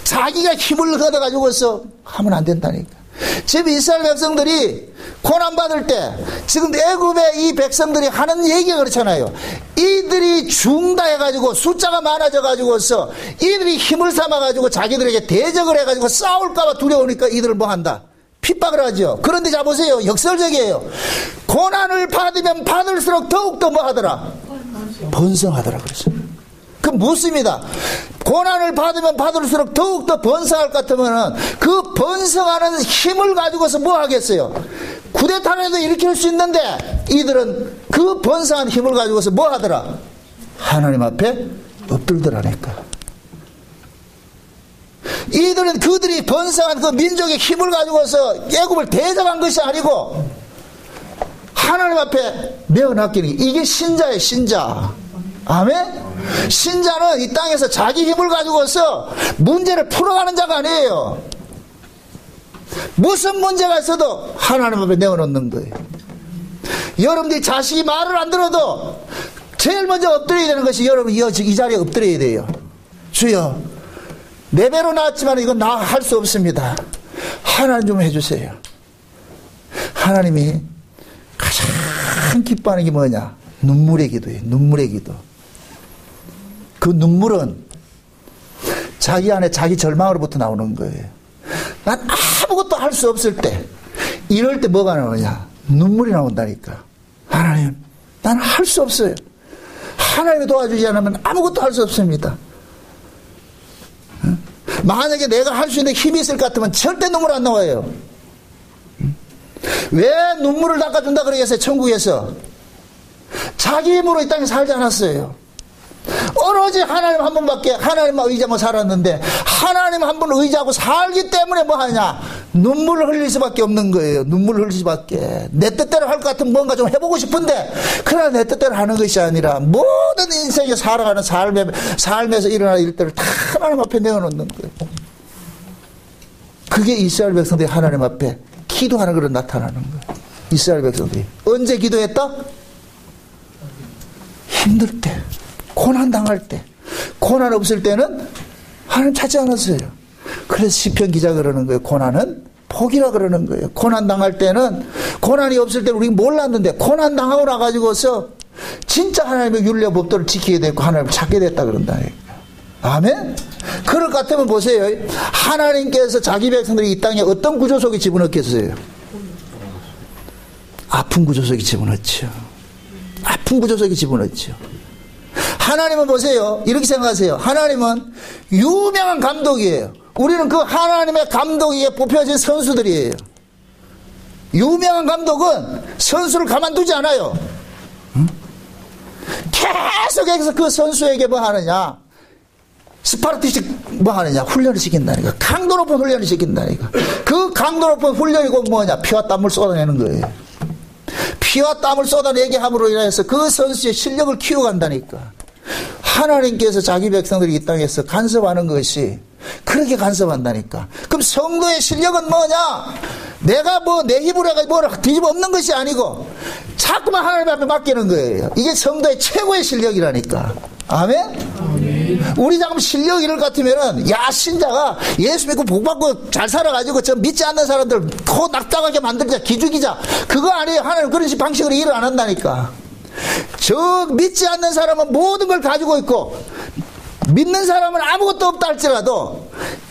자기가 힘을 걷어가지고서 하면 안 된다니까. 지금 이스라엘 백성들이 고난받을 때 지금 애굽의 이 백성들이 하는 얘기가 그렇잖아요. 이들이 죽다 해가지고 숫자가 많아져가지고서 이들이 힘을 삼아가지고 자기들에게 대적을 해가지고 싸울까봐 두려우니까 이들을 뭐 한다? 핍박을 하죠. 그런데 자 보세요. 역설적이에요. 고난을 받으면 받을수록 더욱더 뭐 하더라? 번성하더라 그러죠. 그 묻습니다. 고난을 받으면 받을수록 더욱더 번성할 것 같으면 그 번성하는 힘을 가지고서 뭐 하겠어요? 쿠데타라도 일으킬 수 있는데 이들은 그 번성한 힘을 가지고서 뭐 하더라? 하나님 앞에 엎들더라니까. 이들은 그들이 번성한 그 민족의 힘을 가지고서 애굽을 대적한 것이 아니고 하나님 앞에 메어낚이는 이게 신자예요. 신자. 아멘? 신자는 이 땅에서 자기 힘을 가지고서 문제를 풀어가는 자가 아니에요. 무슨 문제가 있어도 하나님 앞에 내어놓는 거예요. 여러분들이 자식이 말을 안 들어도 제일 먼저 엎드려야 되는 것이 여러분 이 자리에 엎드려야 돼요. 주여, 내 배로 나왔지만 이건 나 할 수 없습니다. 하나님 좀 해주세요. 하나님이 가장 기뻐하는 게 뭐냐? 눈물의 기도예요. 눈물의 기도. 그 눈물은 자기 안에 자기 절망으로부터 나오는 거예요. 난 아무것도 할 수 없을 때, 이럴 때 뭐가 나오냐? 눈물이 나온다니까. 하나님, 나는 할 수 없어요. 하나님이 도와주지 않으면 아무것도 할 수 없습니다. 만약에 내가 할 수 있는 힘이 있을 것 같으면 절대 눈물 안 나와요. 왜 눈물을 닦아준다 그러겠어요? 천국에서 자기 힘으로 이 땅에 살지 않았어요. 오로지 하나님 한 분밖에, 하나님만 의지하고 살았는데 하나님 한 분 의지하고 살기 때문에 뭐 하냐? 눈물을 흘릴 수밖에 없는 거예요. 눈물을 흘릴 수밖에. 내 뜻대로 할 것 같으면 뭔가 좀 해보고 싶은데 그러나 내 뜻대로 하는 것이 아니라 모든 인생에 살아가는 삶에서 일어나는 일들을 다 하나님 앞에 내어놓는 거예요. 그게 이스라엘 백성들이 하나님 앞에 기도하는 것으로 나타나는 거예요. 이스라엘 백성들이 언제 기도했다? 힘들 때, 고난 당할 때. 고난 없을 때는 하나님 찾지 않았어요. 그래서 시편 기자가 그러는 거예요. 고난은 복이라 그러는 거예요. 고난 당할 때는, 고난이 없을 때는 우리가 몰랐는데 고난 당하고 나가지고서 진짜 하나님의 율례 법도를 지키게 됐고 하나님을 찾게 됐다 그런다니까. 아멘? 그럴 것 같으면 보세요. 하나님께서 자기 백성들이 이 땅에 어떤 구조 속에 집어넣겠어요? 아픈 구조 속에 집어넣죠. 아픈 구조 속에 집어넣죠. 하나님은 보세요. 이렇게 생각하세요. 하나님은 유명한 감독이에요. 우리는 그 하나님의 감독에 뽑혀진 선수들이에요. 유명한 감독은 선수를 가만두지 않아요. 계속해서 그 선수에게 뭐 하느냐? 스파르티식 뭐 하느냐? 훈련을 시킨다니까. 강도 높은 훈련을 시킨다니까. 그 강도 높은 훈련이 곧 뭐냐? 피와 땀을 쏟아내는 거예요. 피와 땀을 쏟아내게 함으로 인해서 그 선수의 실력을 키워간다니까. 하나님께서 자기 백성들이 이 땅에서 간섭하는 것이 그렇게 간섭한다니까. 그럼 성도의 실력은 뭐냐? 내가 뭐 내 힘으로 해가지고 뭘 뒤집어 엎는 것이 아니고 자꾸만 하나님 앞에 맡기는 거예요. 이게 성도의 최고의 실력이라니까. 아멘? 아멘. 우리 자꾸 실력 이럴 것 같으면은, 야, 신자가 예수 믿고 복받고 잘 살아가지고 저 믿지 않는 사람들 코 낙장하게 만들자, 기죽이자. 그거 아니에요. 하나님 그런 방식으로 일을 안 한다니까. 저 믿지 않는 사람은 모든 걸 가지고 있고 믿는 사람은 아무것도 없다 할지라도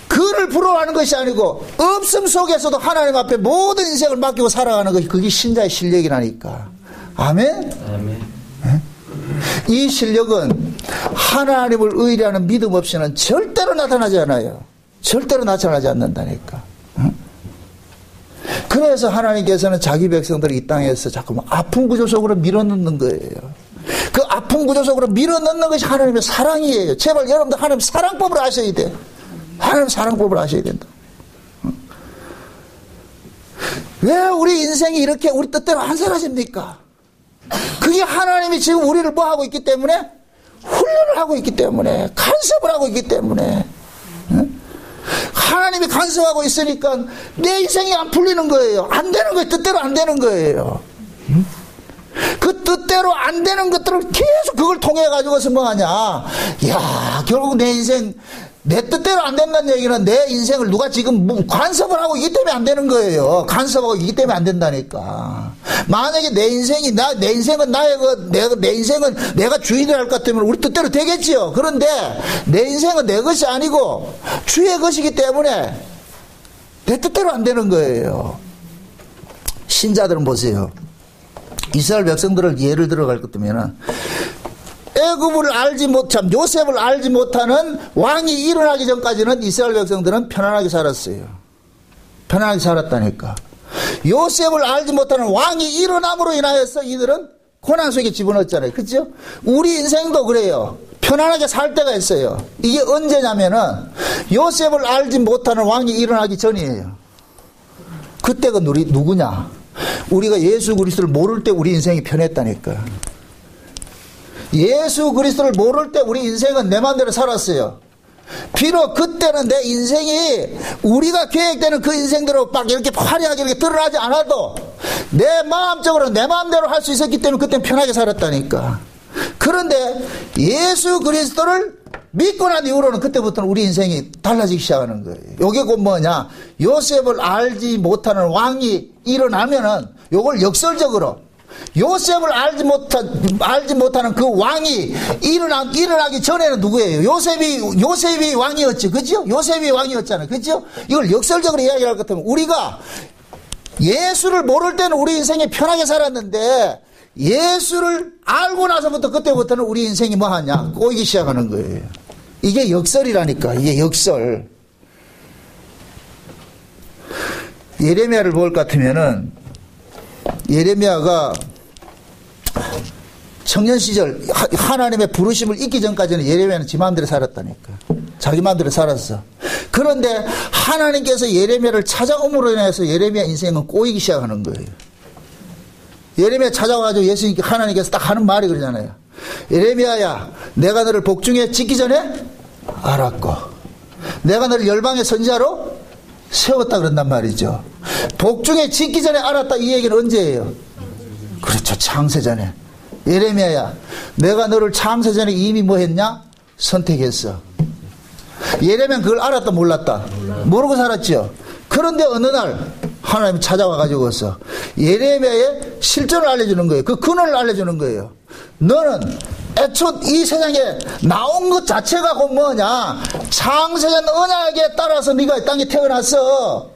그를 부러워하는 것이 아니고 없음 속에서도 하나님 앞에 모든 인생을 맡기고 살아가는 것이 그게 신자의 실력이라니까. 아멘? 아멘. 이 실력은 하나님을 의뢰하는 믿음 없이는 절대로 나타나지 않아요. 절대로 나타나지 않는다니까. 그래서 하나님께서는 자기 백성들이 이 땅에서 자꾸만 아픈 구조 속으로 밀어넣는 거예요. 그 아픈 구조 속으로 밀어넣는 것이 하나님의 사랑이에요. 제발 여러분들 하나님 사랑법을 아셔야 돼요. 하나님 사랑법을 아셔야 된다. 왜 우리 인생이 이렇게 우리 뜻대로 안 살아집니까? 그게 하나님이 지금 우리를 뭐 하고 있기 때문에? 훈련을 하고 있기 때문에, 간섭을 하고 있기 때문에. 하나님이 간섭하고 있으니까 내 인생이 안 풀리는 거예요. 안 되는 거예요. 뜻대로 안 되는 거예요. 그 뜻대로 안 되는 것들을 계속 그걸 통해 가지고서 뭐하냐. 야, 결국 내 인생 내 뜻대로 안 된다는 얘기는 내 인생을 누가 지금 간섭을 하고 있기 때문에 안 되는 거예요. 간섭하고 있기 때문에 안 된다니까. 만약에 내 인생은 내 인생은 내가 주인을 할 것 때문에 우리 뜻대로 되겠지요. 그런데 내 인생은 내 것이 아니고 주의 것이기 때문에 내 뜻대로 안 되는 거예요. 신자들은 보세요. 이스라엘 백성들을 예를 들어갈 것 같으면은 애굽을 알지 못한 요셉을 알지 못하는 왕이 일어나기 전까지는 이스라엘 백성들은 편안하게 살았어요. 편안하게 살았다니까. 요셉을 알지 못하는 왕이 일어남으로 인하여서 이들은 고난 속에 집어넣었잖아요. 그렇죠? 우리 인생도 그래요. 편안하게 살 때가 있어요. 이게 언제냐면은 요셉을 알지 못하는 왕이 일어나기 전이에요. 그때가 누구냐? 우리가 예수 그리스도를 모를 때 우리 인생이 편했다니까. 예수 그리스도를 모를 때 우리 인생은 내 마음대로 살았어요. 비록 그때는 내 인생이 우리가 계획되는 그 인생대로 막 이렇게 화려하게 이렇게 드러나지 않아도 내 마음적으로 내 마음대로 할 수 있었기 때문에 그때는 편하게 살았다니까. 그런데 예수 그리스도를 믿고 난 이후로는 그때부터는 우리 인생이 달라지기 시작하는 거예요. 요게 곧 뭐냐? 요셉을 알지 못하는 왕이 일어나면은 요걸 역설적으로 요셉을 알지 못하는 그 왕이 일어나기 전에는 누구예요? 요셉이 왕이었지. 그죠? 요셉이 왕이었잖아요. 그죠? 이걸 역설적으로 이야기할 것 같으면 우리가 예수를 모를 때는 우리 인생이 편하게 살았는데 예수를 알고 나서부터 그때부터는 우리 인생이 뭐 하냐? 꼬이기 시작하는 거예요. 이게 역설이라니까. 이게 역설. 예레미야를 볼 것 같으면은 예레미야가 청년 시절 하나님의 부르심을 잊기 전까지는 예레미야는 지 마음대로 살았다니까. 자기 마음대로 살았어. 그런데 하나님께서 예레미야를 찾아옴으로 인해서 예레미야 인생은 꼬이기 시작하는 거예요. 예레미야 찾아와가지고 예수님께 하나님께서 딱 하는 말이 그러잖아요. 예레미야야, 내가 너를 복중에 짓기 전에 알았고 내가 너를 열방의 선지자로 세웠다 그런단 말이죠. 복중에 짓기 전에 알았다 이 얘기는 언제예요? 그렇죠. 창세전에. 예레미야야, 내가 너를 창세전에 이미 뭐 했냐? 선택했어. 예레미야는 그걸 알았다 몰랐다? 모르고 살았죠. 그런데 어느 날 하나님이 찾아와 가지고서 예레미야의 실존을 알려주는 거예요. 그 근원을 알려주는 거예요. 너는 애초 이 세상에 나온 것 자체가 곧 뭐냐? 창세전 언약에 따라서 네가 이 땅에 태어났어.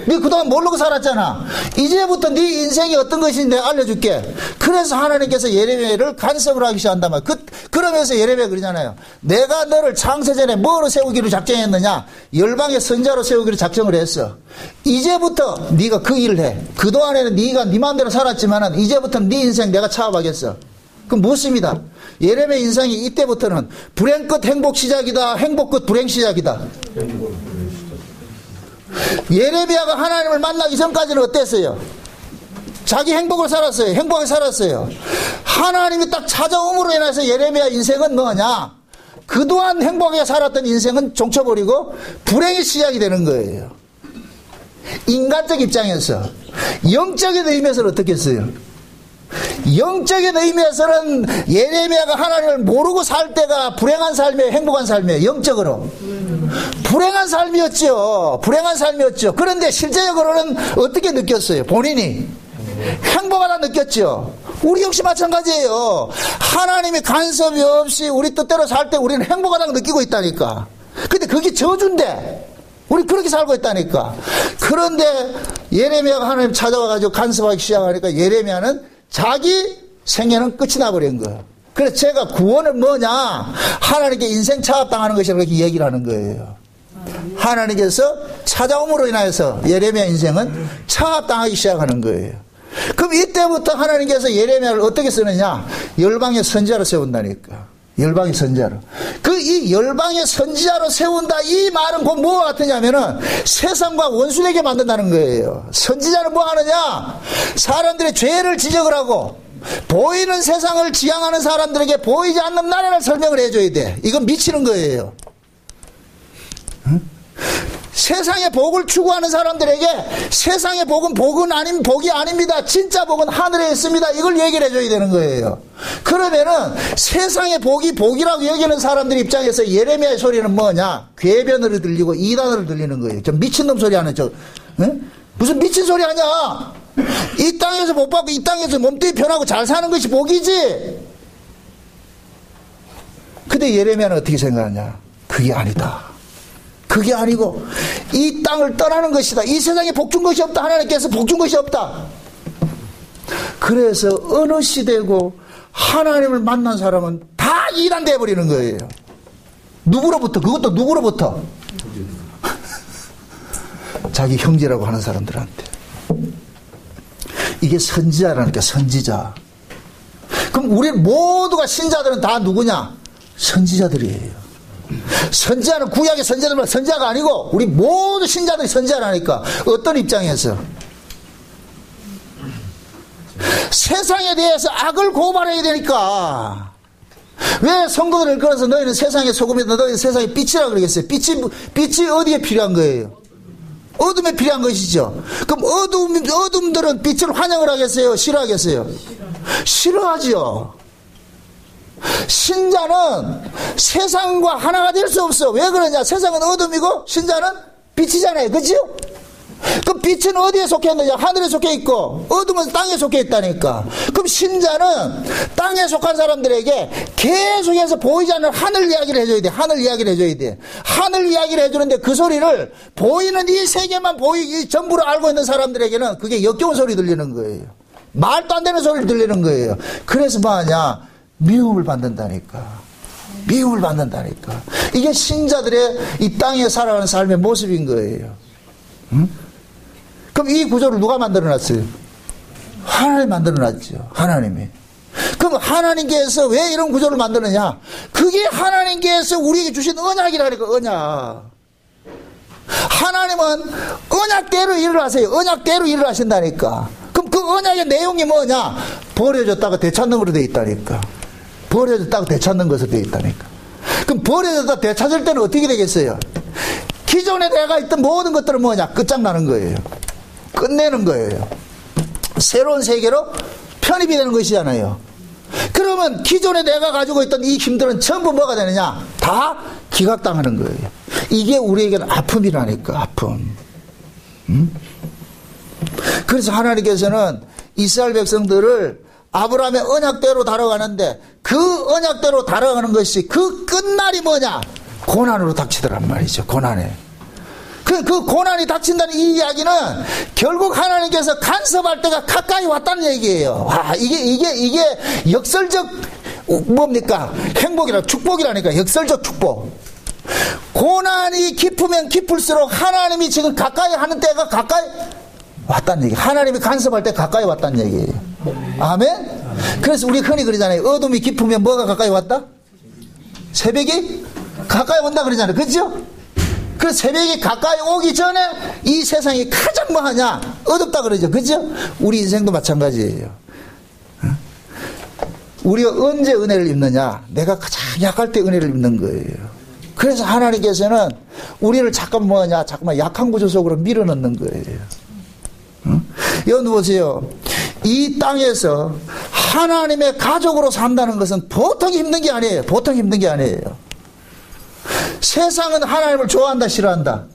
네 그동안 모르고 살았잖아. 이제부터 네 인생이 어떤 것인지 내가 알려줄게. 그래서 하나님께서 예레미야를 간섭을 하기 시작한단 말이야. 그러면서 예레미야 그러잖아요. 내가 너를 창세전에 뭐로 세우기로 작정했느냐? 열방의 선자로 세우기로 작정을 했어. 이제부터 네가 그 일을 해. 그동안에는 네가 네 마음대로 살았지만은 이제부터는 네 인생 내가 차압하겠어. 그럼 무엇입니다? 예레미야 인생이 이때부터는 불행 끝 행복 시작이다. 행복 끝 불행 시작이다. 예레미야가 하나님을 만나기 전까지는 어땠어요? 자기 행복을 살았어요. 행복하게 살았어요. 하나님이 딱 찾아옴으로 인해서 예레미야 인생은 뭐냐? 그동안 행복하게 살았던 인생은 종쳐버리고 불행의 시작이 되는 거예요. 인간적 입장에서. 영적인 의미에서는 어떻게 했어요? 영적인 의미에서는 예레미야가 하나님을 모르고 살 때가 불행한 삶이에요, 행복한 삶이에요? 영적으로 불행한 삶이었죠. 불행한 삶이었죠. 그런데 실제적으로는 어떻게 느꼈어요? 본인이 행복하다 느꼈죠. 우리 역시 마찬가지예요. 하나님이 간섭이 없이 우리 뜻대로 살 때 우리는 행복하다고 느끼고 있다니까. 근데 그게 저주인데 우리 그렇게 살고 있다니까. 그런데 예레미야가 하나님 찾아와가지고 간섭하기 시작하니까 예레미야는 자기 생애는 끝이 나버린 거예요. 그래서 제가 구원은 뭐냐? 하나님께 인생 차압당하는 것이라고 이렇게 얘기를 하는 거예요. 하나님께서 찾아옴으로 인하여서 예레미야 인생은 차압당하기 시작하는 거예요. 그럼 이때부터 하나님께서 예레미야를 어떻게 쓰느냐? 열방의 선지자로 세운다니까. 열방의 선지자로. 이 열방의 선지자로 세운다 이 말은 곧 뭐와 같으냐면은 세상과 원수되게 만든다는 거예요. 선지자는 뭐 하느냐? 사람들의 죄를 지적을 하고 보이는 세상을 지향하는 사람들에게 보이지 않는 나라를 설명을 해줘야 돼. 이건 미치는 거예요. 응? 세상의 복을 추구하는 사람들에게 세상의 복은 복이 아닙니다. 진짜 복은 하늘에 있습니다. 이걸 얘기를 해줘야 되는 거예요. 그러면은 세상의 복이 복이라고 여기는 사람들 입장에서 예레미야의 소리는 뭐냐? 궤변으로 들리고 이단으로 들리는 거예요. 저 미친놈 소리 하는 무슨 미친 소리 하냐? 이 땅에서 복 받고 이 땅에서 몸뚱이 편하고 잘 사는 것이 복이지. 근데 예레미야는 어떻게 생각하냐? 그게 아니다. 그게 아니고 이 땅을 떠나는 것이다. 이 세상에 복 준 것이 없다. 하나님께서 복 준 것이 없다. 그래서 어느 시대고 하나님을 만난 사람은 다 이단돼 버리는 거예요. 누구로부터? 그것도 누구로부터? 자기 형제라고 하는 사람들한테. 이게 선지자라니까, 선지자. 그럼 우리 모두가 신자들은 다 누구냐? 선지자들이에요. 선지자는 구약의 선지자들만 선지자가 아니고 우리 모두 신자들이 선지자라니까. 어떤 입장에서? 세상에 대해서 악을 고발해야 되니까. 왜 성도들을 끌어서 너희는 세상의 소금이다, 너희는 세상의 빛이라 그러겠어요? 빛이 어디에 필요한 거예요? 어둠에 필요한 것이죠. 그럼 어둠들은 빛을 환영을 하겠어요? 싫어하겠어요? 싫어하죠. 신자는 세상과 하나가 될 수 없어. 왜 그러냐? 세상은 어둠이고 신자는 빛이잖아요. 그죠? 그럼 빛은 어디에 속해 있느냐? 하늘에 속해 있고 어둠은 땅에 속해 있다니까. 그럼 신자는 땅에 속한 사람들에게 계속해서 보이지 않는 하늘 이야기를 해줘야 돼. 하늘 이야기를 해줘야 돼. 하늘 이야기를 해주는데 그 소리를 보이는 이 세계만 전부로 알고 있는 사람들에게는 그게 역겨운 소리 들리는 거예요. 말도 안 되는 소리를 들리는 거예요. 그래서 뭐하냐? 미움을 받는다니까. 미움을 받는다니까. 이게 신자들의 이 땅에 살아가는 삶의 모습인 거예요. 응? 그럼 이 구조를 누가 만들어놨어요? 하나님이 만들어놨죠. 하나님이. 그럼 하나님께서 왜 이런 구조를 만드느냐? 그게 하나님께서 우리에게 주신 언약이라니까. 언약. 하나님은 언약대로 일을 하세요. 언약대로 일을 하신다니까. 그럼 그 언약의 내용이 뭐냐? 버려졌다가 되찾는 것으로 되어 있다니까. 버려졌다가 되찾는 것으로 되어 있다니까. 그럼 버려졌다가 되찾을 때는 어떻게 되겠어요? 기존에 내가 있던 모든 것들은 뭐냐? 끝장나는 거예요. 끝내는 거예요. 새로운 세계로 편입이 되는 것이잖아요. 그러면 기존에 내가 가지고 있던 이 힘들은 전부 뭐가 되느냐? 다 기각당하는 거예요. 이게 우리에게는 아픔이라니까. 아픔. 그래서 하나님께서는 이스라엘 백성들을 아브라함의 언약대로 다뤄가는데 그 언약대로 다뤄가는 것이 그 끝날이 뭐냐? 고난으로 닥치더란 말이죠. 고난에. 그 고난이 닥친다는 이 이야기는 결국 하나님께서 간섭할 때가 가까이 왔다는 얘기예요. 와, 이게 역설적 뭡니까? 행복이라 축복이라니까. 역설적 축복. 고난이 깊으면 깊을수록 하나님이 지금 가까이 하는 때가 가까이 왔다는 얘기. 하나님이 간섭할 때 가까이 왔다는 얘기예요. 아멘? 그래서 우리 흔히 그러잖아요. 어둠이 깊으면 뭐가 가까이 왔다? 새벽이 가까이 온다 그러잖아요. 그죠? 그 새벽이 가까이 오기 전에 이 세상이 가장 뭐하냐? 어둡다 그러죠. 그죠? 우리 인생도 마찬가지예요. 우리가 언제 은혜를 입느냐? 내가 가장 약할 때 은혜를 입는 거예요. 그래서 하나님께서는 우리를 잠깐만 약한 구조 속으로 밀어넣는 거예요. 여러분 보세요. 이 땅에서 하나님의 가족으로 산다는 것은 보통 힘든 게 아니에요. 보통 힘든 게 아니에요. 세상은 하나님을 좋아한다, 싫어한다?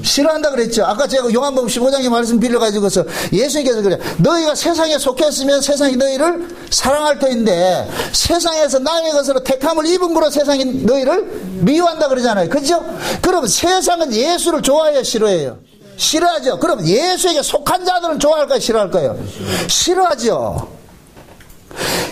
싫어한다 그랬죠. 아까 제가 요한복음 15장의 말씀 빌려가지고서 예수님께서 그래. 너희가 세상에 속했으면 세상이 너희를 사랑할 터인데 세상에서 남의 것으로 택함을 입음으로 세상이 너희를 미워한다 그러잖아요. 그죠? 그럼 세상은 예수를 좋아해요, 싫어해요? 싫어하죠. 그럼 예수에게 속한 자들은 좋아할까요, 싫어할까요? 싫어하죠.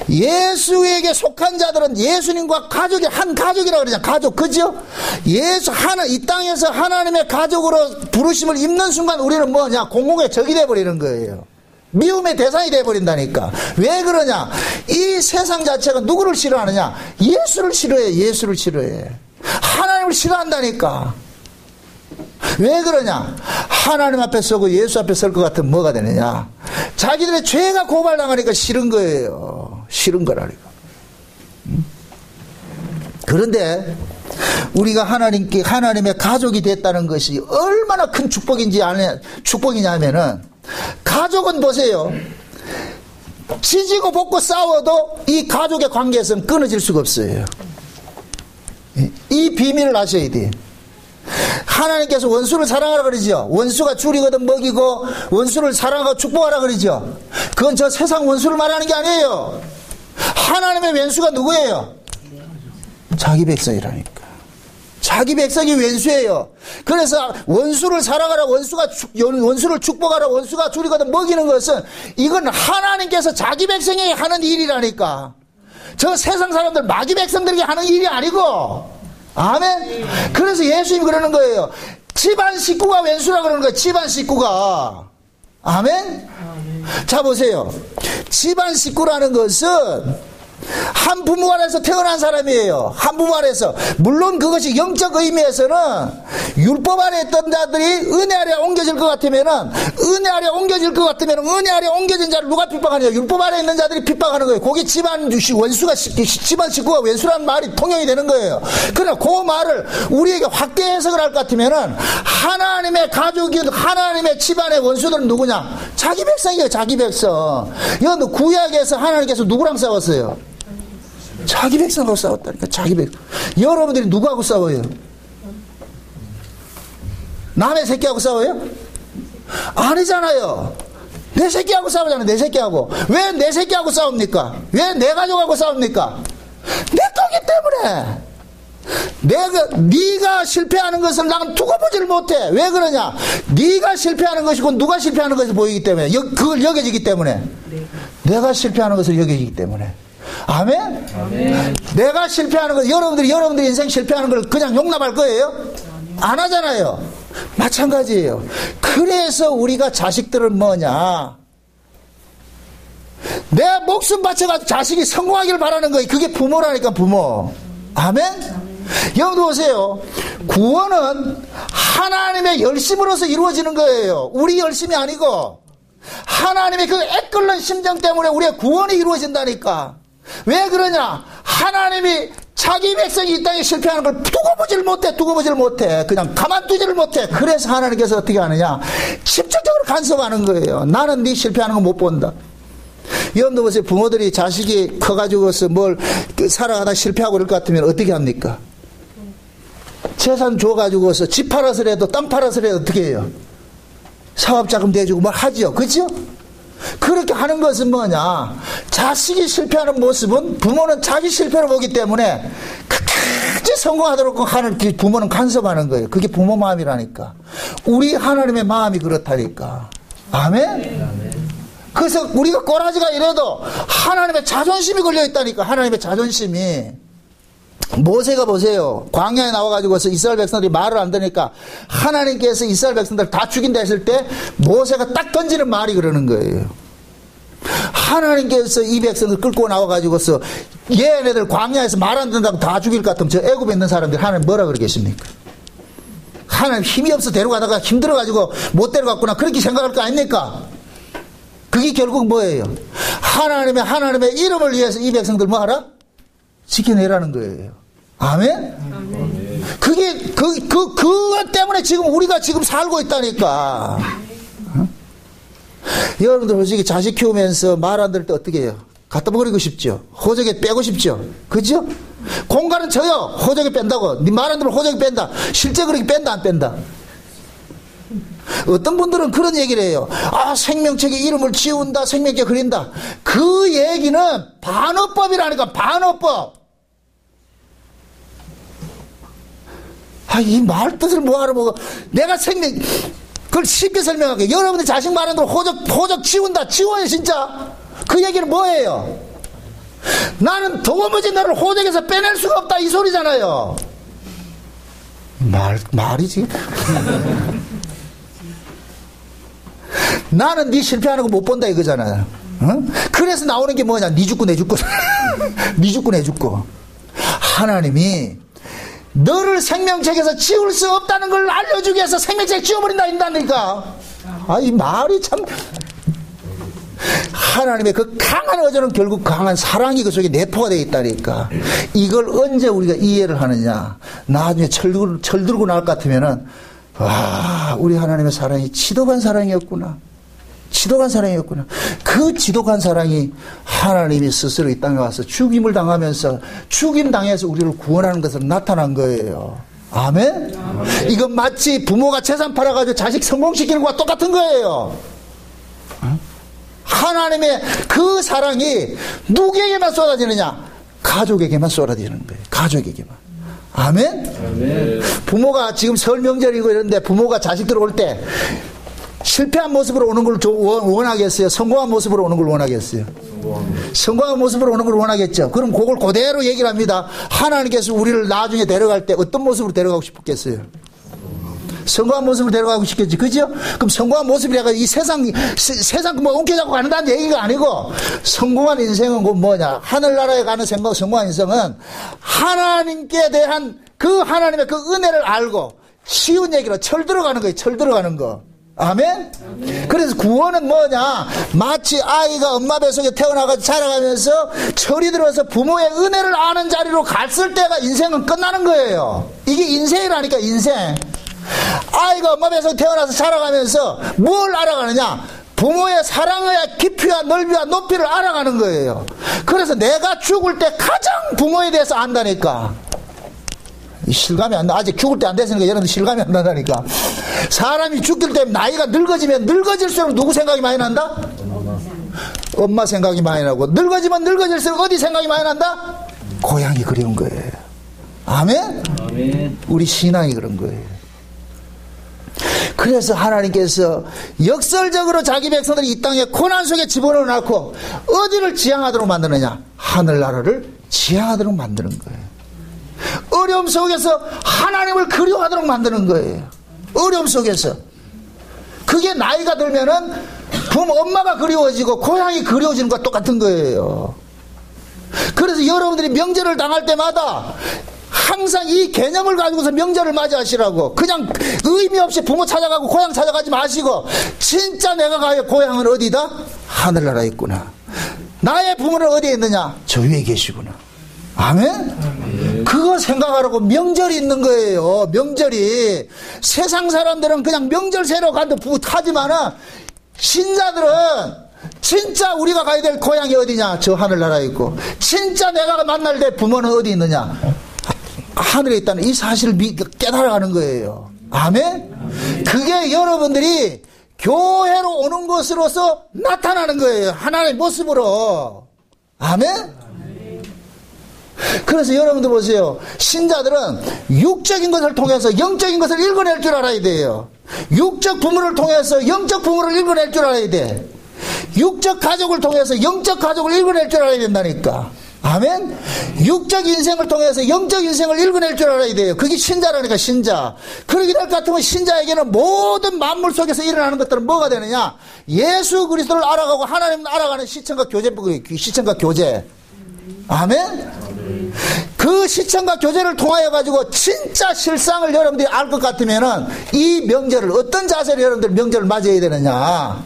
예수에게 속한 자들은 예수님과 가족이 한 가족이라고 그러잖아요. 가족, 그죠? 이 땅에서 하나님의 가족으로 부르심을 입는 순간 우리는 뭐냐? 공공의 적이 돼버리는 거예요. 미움의 대상이 돼버린다니까. 왜 그러냐? 이 세상 자체가 누구를 싫어하느냐? 예수를 싫어해. 예수를 싫어해. 하나님을 싫어한다니까. 왜 그러냐? 하나님 앞에 서고 예수 앞에 설 것 같으면 뭐가 되느냐? 자기들의 죄가 고발당하니까 싫은 거예요. 싫은 거라니까. 그런데 우리가 하나님의 가족이 됐다는 것이 얼마나 큰 축복이냐면은, 가족은 보세요. 지지고 볶고 싸워도 이 가족의 관계에서는 끊어질 수가 없어요. 이 비밀을 아셔야 돼. 하나님께서 원수를 사랑하라 그러죠. 원수가 줄이거든 먹이고 원수를 사랑하고 축복하라 그러죠. 그건 저 세상 원수를 말하는 게 아니에요. 하나님의 왼수가 누구예요? 자기 백성이라니까. 자기 백성이 왼수예요. 그래서 원수를 사랑하라, 원수를 축복하라, 원수가 줄이거든 먹이는 것은 이건 하나님께서 자기 백성에게 하는 일이라니까. 저 세상 사람들 마귀 백성들에게 하는 일이 아니고. 아멘. 그래서 예수님이 그러는 거예요. 집안 식구가 왼수라 그러는 거예요. 집안 식구가. 아멘. 자 보세요. 집안 식구라는 것은 한 부모 아래서 태어난 사람이에요. 한 부모 아래서. 물론 그것이 영적 의미에서는 율법 아래 있던 자들이 은혜 아래 옮겨질 것 같으면은, 은혜 아래 옮겨질 것 같으면은, 은혜 아래 옮겨진 자를 누가 핍박하느냐? 율법 아래 있는 자들이 핍박하는 거예요. 거기 집안 집안 식구가 왼수라는 말이 통용이 되는 거예요. 그러나 그 말을 우리에게 확대 해석을 할 것 같으면은, 하나님의 가족이, 하나님의 집안의 원수들은 누구냐? 자기 백성이에요. 자기 백성. 이건 구약에서 하나님께서 누구랑 싸웠어요? 자기 백성하고 싸웠다니까. 자기 백성. 여러분들이 누구하고 싸워요? 남의 새끼하고 싸워요? 아니잖아요. 내 새끼하고 싸우잖아요. 내 새끼하고. 왜 내 새끼하고 싸웁니까? 왜 내 가족하고 싸웁니까? 내 거기 때문에. 네가 실패하는 것을 나는 두고 보지를 못해. 왜 그러냐? 네가 실패하는 것이고 누가 실패하는 것이 보이기 때문에. 그걸 여겨지기 때문에. 내가 실패하는 것을 여겨지기 때문에. 아멘? 아멘. 내가 실패하는 것, 여러분들이 인생 실패하는 걸 그냥 용납할 거예요? 안 하잖아요. 마찬가지예요. 그래서 우리가 자식들을 뭐냐? 내 목숨 바쳐가지고 자식이 성공하기를 바라는 거예요. 그게 부모라니까, 부모. 아멘? 여러분 보세요. 구원은 하나님의 열심으로서 이루어지는 거예요. 우리 열심이 아니고 하나님의 그 애끓는 심정 때문에 우리의 구원이 이루어진다니까. 왜 그러냐? 하나님이 자기 백성이 이 땅에 실패하는 걸 두고 보질 못해. 그냥 가만두지를 못해. 그래서 하나님께서 어떻게 하느냐? 집중적으로 간섭하는 거예요. 나는 네 실패하는 거 못 본다. 여러분들 보세요. 부모들이 자식이 커가지고서 뭘 살아가다 실패하고 그럴 것 같으면 어떻게 합니까? 재산 줘가지고서 집 팔아서라도 땅 팔아서라도 어떻게 해요? 사업자금 대주고 뭘 하죠. 그죠? 그렇게 하는 것은 뭐냐? 자식이 실패하는 모습은 부모는 자기 실패를 보기 때문에 끝까지 성공하도록 하는 부모는 간섭하는 거예요. 그게 부모 마음이라니까. 우리 하나님의 마음이 그렇다니까. 아멘? 그래서 우리가 꼬라지가 이래도 하나님의 자존심이 걸려있다니까. 하나님의 자존심이. 모세가 보세요. 광야에 나와가지고서 이스라엘 백성들이 말을 안 들으니까 하나님께서 이스라엘 백성들을 다 죽인다 했을 때 모세가 딱 던지는 말이 그러는 거예요. 하나님께서 이 백성을 끌고 나와가지고서 얘네들 광야에서 말 안 듣는다고 다 죽일 것 같으면 저 애굽에 있는 사람들 하나님 뭐라 그러겠습니까? 하나님 힘이 없어 데려가다가 힘들어가지고 못 데려갔구나 그렇게 생각할 거 아닙니까? 그게 결국 뭐예요? 하나님의 이름을 위해서 이 백성들 뭐 하라? 지켜내라는 거예요. 아멘? 아멘. 그것 때문에 지금 우리가 지금 살고 있다니까. 어? 여러분들 솔직히 자식 키우면서 말 안 들을 때 어떻게 해요? 갖다 버리고 싶죠? 호적에 빼고 싶죠? 그죠? 공간은 쳐요. 호적에 뺀다고. 네 말 안 들으면 호적에 뺀다. 실제 그렇게 뺀다, 안 뺀다? 어떤 분들은 그런 얘기를 해요. 아, 생명책에 이름을 지운다, 생명책 그린다. 그 얘기는 반어법이라니까, 반어법. 아, 이 말 뜻을 뭐하러 먹어. 내가 그걸 쉽게 설명할게요. 여러분들 자식 말하는 대로 호적 지운다. 지워요, 진짜. 그 얘기는 뭐예요? 나는 도무지 너를 호적에서 빼낼 수가 없다. 이 소리잖아요. 말이지. 나는 네 실패하는 거 못 본다 이거잖아요. 어? 그래서 나오는 게 뭐냐? 네 죽고 내 죽고 네 죽고 내 죽고. 하나님이 너를 생명책에서 지울 수 없다는 걸 알려주기 위해서 생명책 지워버린다 인다니까. 아, 이 말이 참. 하나님의 그 강한 어조는 결국 강한 사랑이 그 속에 내포가 되어 있다니까. 이걸 언제 우리가 이해를 하느냐? 나중에 철들고 나올 것 같으면은 와, 우리 하나님의 사랑이 지독한 사랑이었구나. 지독한 사랑이었구나. 그 지독한 사랑이 하나님이 스스로 이 땅에 와서 죽임을 당하면서 죽임 당해서 우리를 구원하는 것으로 나타난 거예요. 아멘? 아멘. 이건 마치 부모가 재산 팔아가지고 자식 성공시키는 것과 똑같은 거예요. 하나님의 그 사랑이 누구에게만 쏟아지느냐? 가족에게만 쏟아지는 거예요. 가족에게만. 아멘? 아멘. 부모가 지금 설 명절이고 이런데 부모가 자식들 올 때 실패한 모습으로 오는 걸 원하겠어요? 성공한 모습으로 오는 걸 원하겠어요? 성공한 모습으로 오는 걸 원하겠죠? 그럼 그걸 그대로 얘기를 합니다. 하나님께서 우리를 나중에 데려갈 때 어떤 모습으로 데려가고 싶겠어요? 성공한 모습으로 데려가고 싶겠지. 그죠? 그럼 성공한 모습이라가 이 세상 뭐 옮겨잡고 간다는 얘기가 아니고, 성공한 인생은 그 뭐냐? 하늘나라에 가는 성공한 인생은 하나님께 대한 그 하나님의 그 은혜를 알고 쉬운 얘기로 철 들어가는 거예요. 철 들어가는 거. 아멘? 아멘. 그래서 구원은 뭐냐? 마치 아이가 엄마 뱃속에 태어나가지고 자라가면서 철이 들어서 부모의 은혜를 아는 자리로 갔을 때가 인생은 끝나는 거예요. 이게 인생이라니까, 인생. 아이가 엄마 뱃속에 태어나서 자라가면서 뭘 알아가느냐? 부모의 사랑의 깊이와 넓이와 높이를 알아가는 거예요. 그래서 내가 죽을 때 가장 부모에 대해서 안다니까. 실감이 안 나. 아직 죽을 때 안 됐으니까 여러분들 실감이 안 나다니까. 사람이 죽을 때 나이가 늙어지면 늙어질수록 누구 생각이 많이 난다? 엄마 생각이 많이 나고, 늙어지면 늙어질수록 어디 생각이 많이 난다? 고향이 그리운 거예요. 아멘? 아멘. 우리 신앙이 그런 거예요. 그래서 하나님께서 역설적으로 자기 백성들이 이 땅에 고난 속에 집어넣어 놓고 어디를 지향하도록 만드느냐? 하늘나라를 지향하도록 만드는 거예요. 어려움 속에서 하나님을 그리워하도록 만드는 거예요. 어려움 속에서. 그게 나이가 들면은 엄마가 그리워지고 고향이 그리워지는 것과 똑같은 거예요. 그래서 여러분들이 명절을 당할 때마다 항상 이 개념을 가지고서 명절을 맞이하시라고. 그냥 의미 없이 부모 찾아가고 고향 찾아가지 마시고, 진짜 내가 가야 고향은 어디다? 하늘나라에 있구나. 나의 부모는 어디에 있느냐? 저 위에 계시구나. 아멘? 그거 생각하라고 명절이 있는 거예요. 명절이. 세상 사람들은 그냥 명절 새로 간다 하지만은 신자들은 진짜 우리가 가야 될 고향이 어디냐? 저 하늘나라에 있고, 진짜 내가 만날 때 부모는 어디 있느냐? 하늘에 있다는 이 사실을 깨달아가는 거예요. 아멘? 그게 여러분들이 교회로 오는 것으로서 나타나는 거예요. 하나님의 모습으로. 아멘? 그래서 여러분들 보세요. 신자들은 육적인 것을 통해서 영적인 것을 읽어낼 줄 알아야 돼요. 육적 부모를 통해서 영적 부모를 읽어낼 줄 알아야 돼. 육적 가족을 통해서 영적 가족을 읽어낼 줄 알아야 된다니까. 아멘? 육적 인생을 통해서 영적 인생을 읽어낼 줄 알아야 돼요. 그게 신자라니까, 신자. 그러게 될 것 같으면 신자에게는 모든 만물 속에서 일어나는 것들은 뭐가 되느냐? 예수 그리스도를 알아가고 하나님을 알아가는 시청과 교제. 아멘? 그 시청과 교제를 통하여 가지고 진짜 실상을 여러분들이 알 것 같으면은 이 명절을 어떤 자세로 여러분들 명절을 맞이해야 되느냐?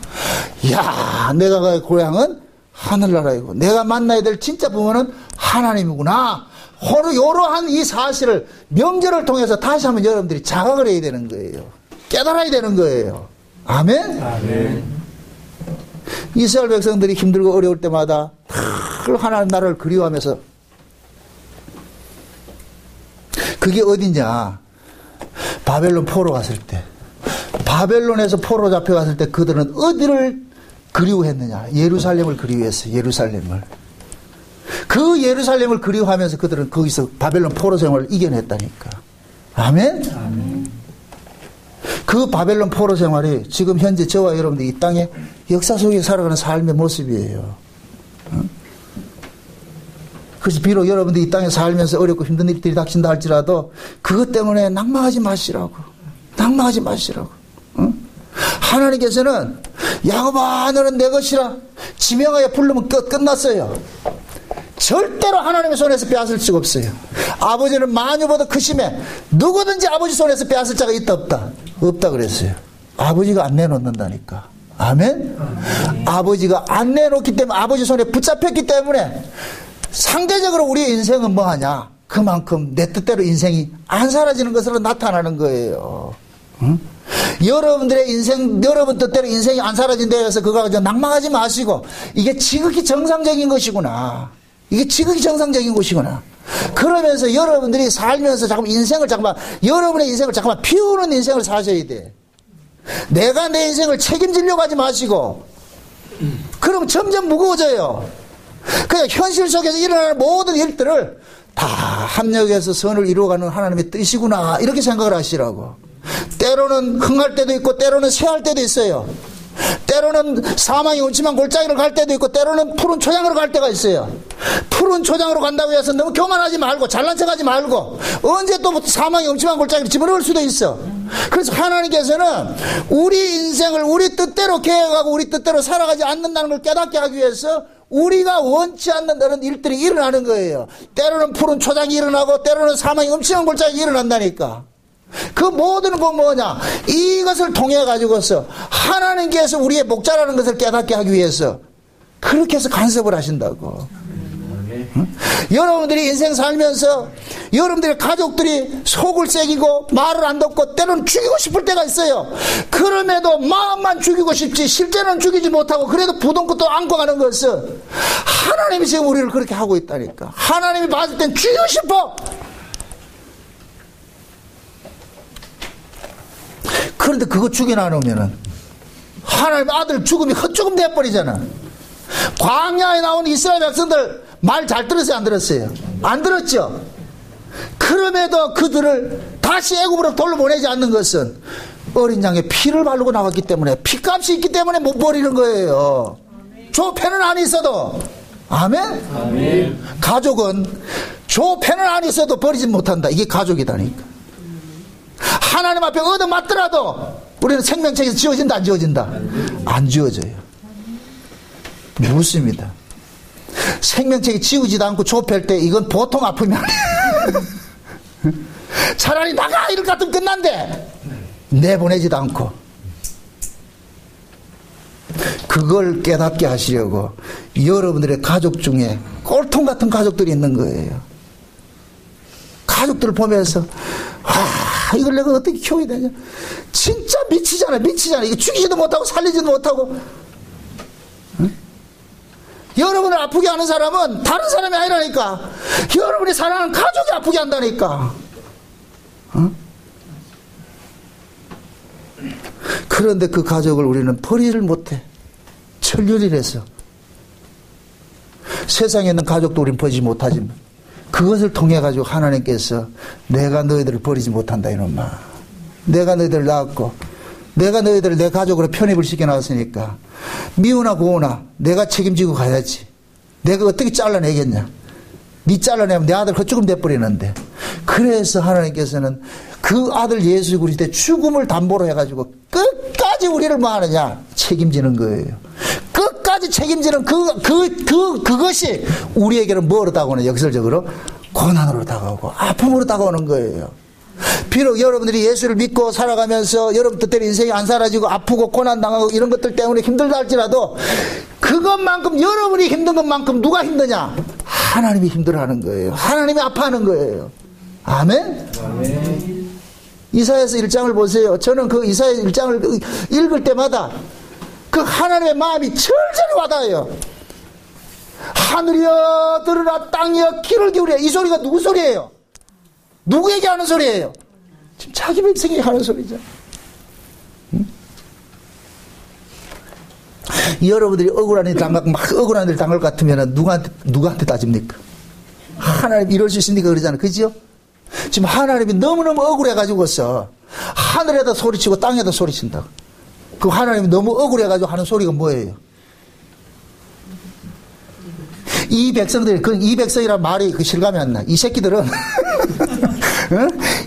이야, 내가 갈 고향은 하늘나라이고 내가 만나야 될 진짜 부모는 하나님이구나. 이러한 이 사실을 명절을 통해서 다시 한번 여러분들이 자각을 해야 되는 거예요. 깨달아야 되는 거예요. 아멘? 아멘. 이스라엘 백성들이 힘들고 어려울 때마다 하나님 나라를 그리워하면서, 그게 어디냐? 바벨론 포로 갔을 때, 바벨론에서 포로 잡혀갔을 때 그들은 어디를 그리워했느냐? 예루살렘을 그리워했어요. 예루살렘을. 그 예루살렘을 그리워하면서 그들은 거기서 바벨론 포로 생활을 이겨냈다니까. 아멘? 아멘. 그 바벨론 포로 생활이 지금 현재 저와 여러분들 이 땅에 역사 속에 살아가는 삶의 모습이에요. 그래서 비록 여러분들이 이 땅에 살면서 어렵고 힘든 일들이 닥친다 할지라도 그것 때문에 낙망하지 마시라고. 낙망하지 마시라고. 하나님께서는 야곱아 너는 내 것이라 지명하여 부르면 끝났어요. 절대로 하나님의 손에서 빼앗을 수가 없어요. 아버지는 만유보다 크심에 누구든지 아버지 손에서 빼앗을 자가 있다 없다? 없다 그랬어요. 아버지가 안 내놓는다니까. 아멘? 아버지가 안 내놓기 때문에, 아버지 손에 붙잡혔기 때문에 상대적으로 우리의 인생은 뭐하냐? 그만큼 내 뜻대로 인생이 안 사라지는 것으로 나타나는 거예요. 응? 여러분들의 인생, 여러분 뜻대로 인생이 안 사라진다 해서 그거 가지고 낭망하지 마시고, 이게 지극히 정상적인 것이구나. 이게 지극히 정상적인 것이구나. 그러면서 여러분들이 살면서 잠깐만 인생을 잠깐만, 여러분의 인생을 잠깐만 피우는 인생을 사셔야 돼. 내가 내 인생을 책임지려고 하지 마시고, 그럼 점점 무거워져요. 그냥 현실 속에서 일어나는 모든 일들을 다 합력해서 선을 이루어가는 하나님의 뜻이구나, 이렇게 생각을 하시라고. 때로는 흥할 때도 있고 때로는 쇠할 때도 있어요. 때로는 사망이 음침한 골짜기를 갈 때도 있고 때로는 푸른 초장으로 갈 때가 있어요. 푸른 초장으로 간다고 해서 너무 교만하지 말고 잘난 척하지 말고 언제 또 사망이 음침한 골짜기를 집어넣을 수도 있어. 그래서 하나님께서는 우리 인생을 우리 뜻대로 계획하고 우리 뜻대로 살아가지 않는다는 걸 깨닫게 하기 위해서 우리가 원치 않는 그런 일들이 일어나는 거예요. 때로는 푸른 초장이 일어나고 때로는 사망이 음침한 골짜기가 일어난다니까. 그 모든 건 뭐냐, 이것을 통해 가지고서 하나님께서 우리의 목자라는 것을 깨닫게 하기 위해서 그렇게 해서 간섭을 하신다고. 응? 여러분들이 인생 살면서 여러분들의 가족들이 속을 새기고 말을 안 듣고 때로는 죽이고 싶을 때가 있어요. 그럼에도 마음만 죽이고 싶지 실제로는 죽이지 못하고 그래도 부동끝도 안고 가는 것은 하나님이 지금 우리를 그렇게 하고 있다니까. 하나님이 봤을 땐 죽이고 싶어. 그런데 그거 죽이나 놓으면은 하나님 아들 죽음이 헛죽음 돼버리잖아. 광야에 나온 이스라엘 백성들 말 잘 들었어요, 안 들었어요? 안 들었죠? 그럼에도 그들을 다시 애굽으로 돌려보내지 않는 것은 어린 양의 피를 바르고 나갔기 때문에, 피값이 있기 때문에 못 버리는 거예요. 조패는 안 있어도. 아멘? 아멘. 가족은 조패는 안 있어도 버리지 못한다. 이게 가족이다니까. 하나님 앞에 얻어맞더라도 우리는 생명책에서 지워진다, 안 지워진다? 안 지워져요. 묻습니다. 생명책이 지우지도 않고 좁힐 때 이건 보통 아픔이 아니에요. 차라리 나가 이럴 것 같으면 끝난데 내보내지도 않고. 그걸 깨닫게 하시려고 여러분들의 가족 중에 꼴통 같은 가족들이 있는 거예요. 가족들을 보면서 이걸 내가 어떻게 키워야 되냐, 진짜 미치잖아. 이거 죽이지도 못하고 살리지도 못하고. 응? 여러분을 아프게 하는 사람은 다른 사람이 아니라니까. 여러분이 사랑하는 가족이 아프게 한다니까. 응? 그런데 그 가족을 우리는 버리를 못해. 천륜이라서. 세상에 있는 가족도 우리는 버리지 못하지만 그것을 통해 가지고 하나님께서 내가 너희들을 버리지 못한다 이놈아. 내가 너희들을 낳았고 내가 너희들을 내 가족으로 편입을 시켜놨으니까 미우나 고우나 내가 책임지고 가야지. 내가 어떻게 잘라내겠냐. 네 잘라내면 내 아들 헛죽음 돼버리는데. 그래서 하나님께서는 그 아들 예수 그리스도의 죽음을 담보로 해가지고 끝까지 우리를 뭐 하느냐, 책임지는 거예요. 끝까지 책임지는 그것이 우리에게는 뭐로 다가오는, 역설적으로 고난으로 다가오고 아픔으로 다가오는 거예요. 비록 여러분들이 예수를 믿고 살아가면서 여러분 뜻대로 인생이 안 사라지고 아프고 고난당하고 이런 것들 때문에 힘들다 할지라도 그것만큼, 여러분이 힘든 것만큼 누가 힘드냐? 하나님이 힘들어하는 거예요. 하나님이 아파하는 거예요. 아멘? 아멘. 이사야서 1장을 보세요. 저는 그 이사야 1장을 읽을 때마다 그 하나님의 마음이 절절히 와닿아요. 하늘이여 들으라, 땅이여 귀를 기울여. 이 소리가 누구 소리예요? 누구에게 하는 소리예요? 지금 자기 백성에게 하는 소리죠. 응? 여러분들이 억울한 일 당하고 막 억울한 일 당할 것 같으면 누구한테 따집니까? 하나님 이럴 수 있으니까 그러잖아요. 그죠? 지금 하나님이 너무너무 억울해가지고서 하늘에다 소리치고 땅에다 소리친다. 그 하나님이 너무 억울해가지고 하는 소리가 뭐예요? 이 백성들이, 이 백성이란 말이 그 실감이 안 나. 이 새끼들은,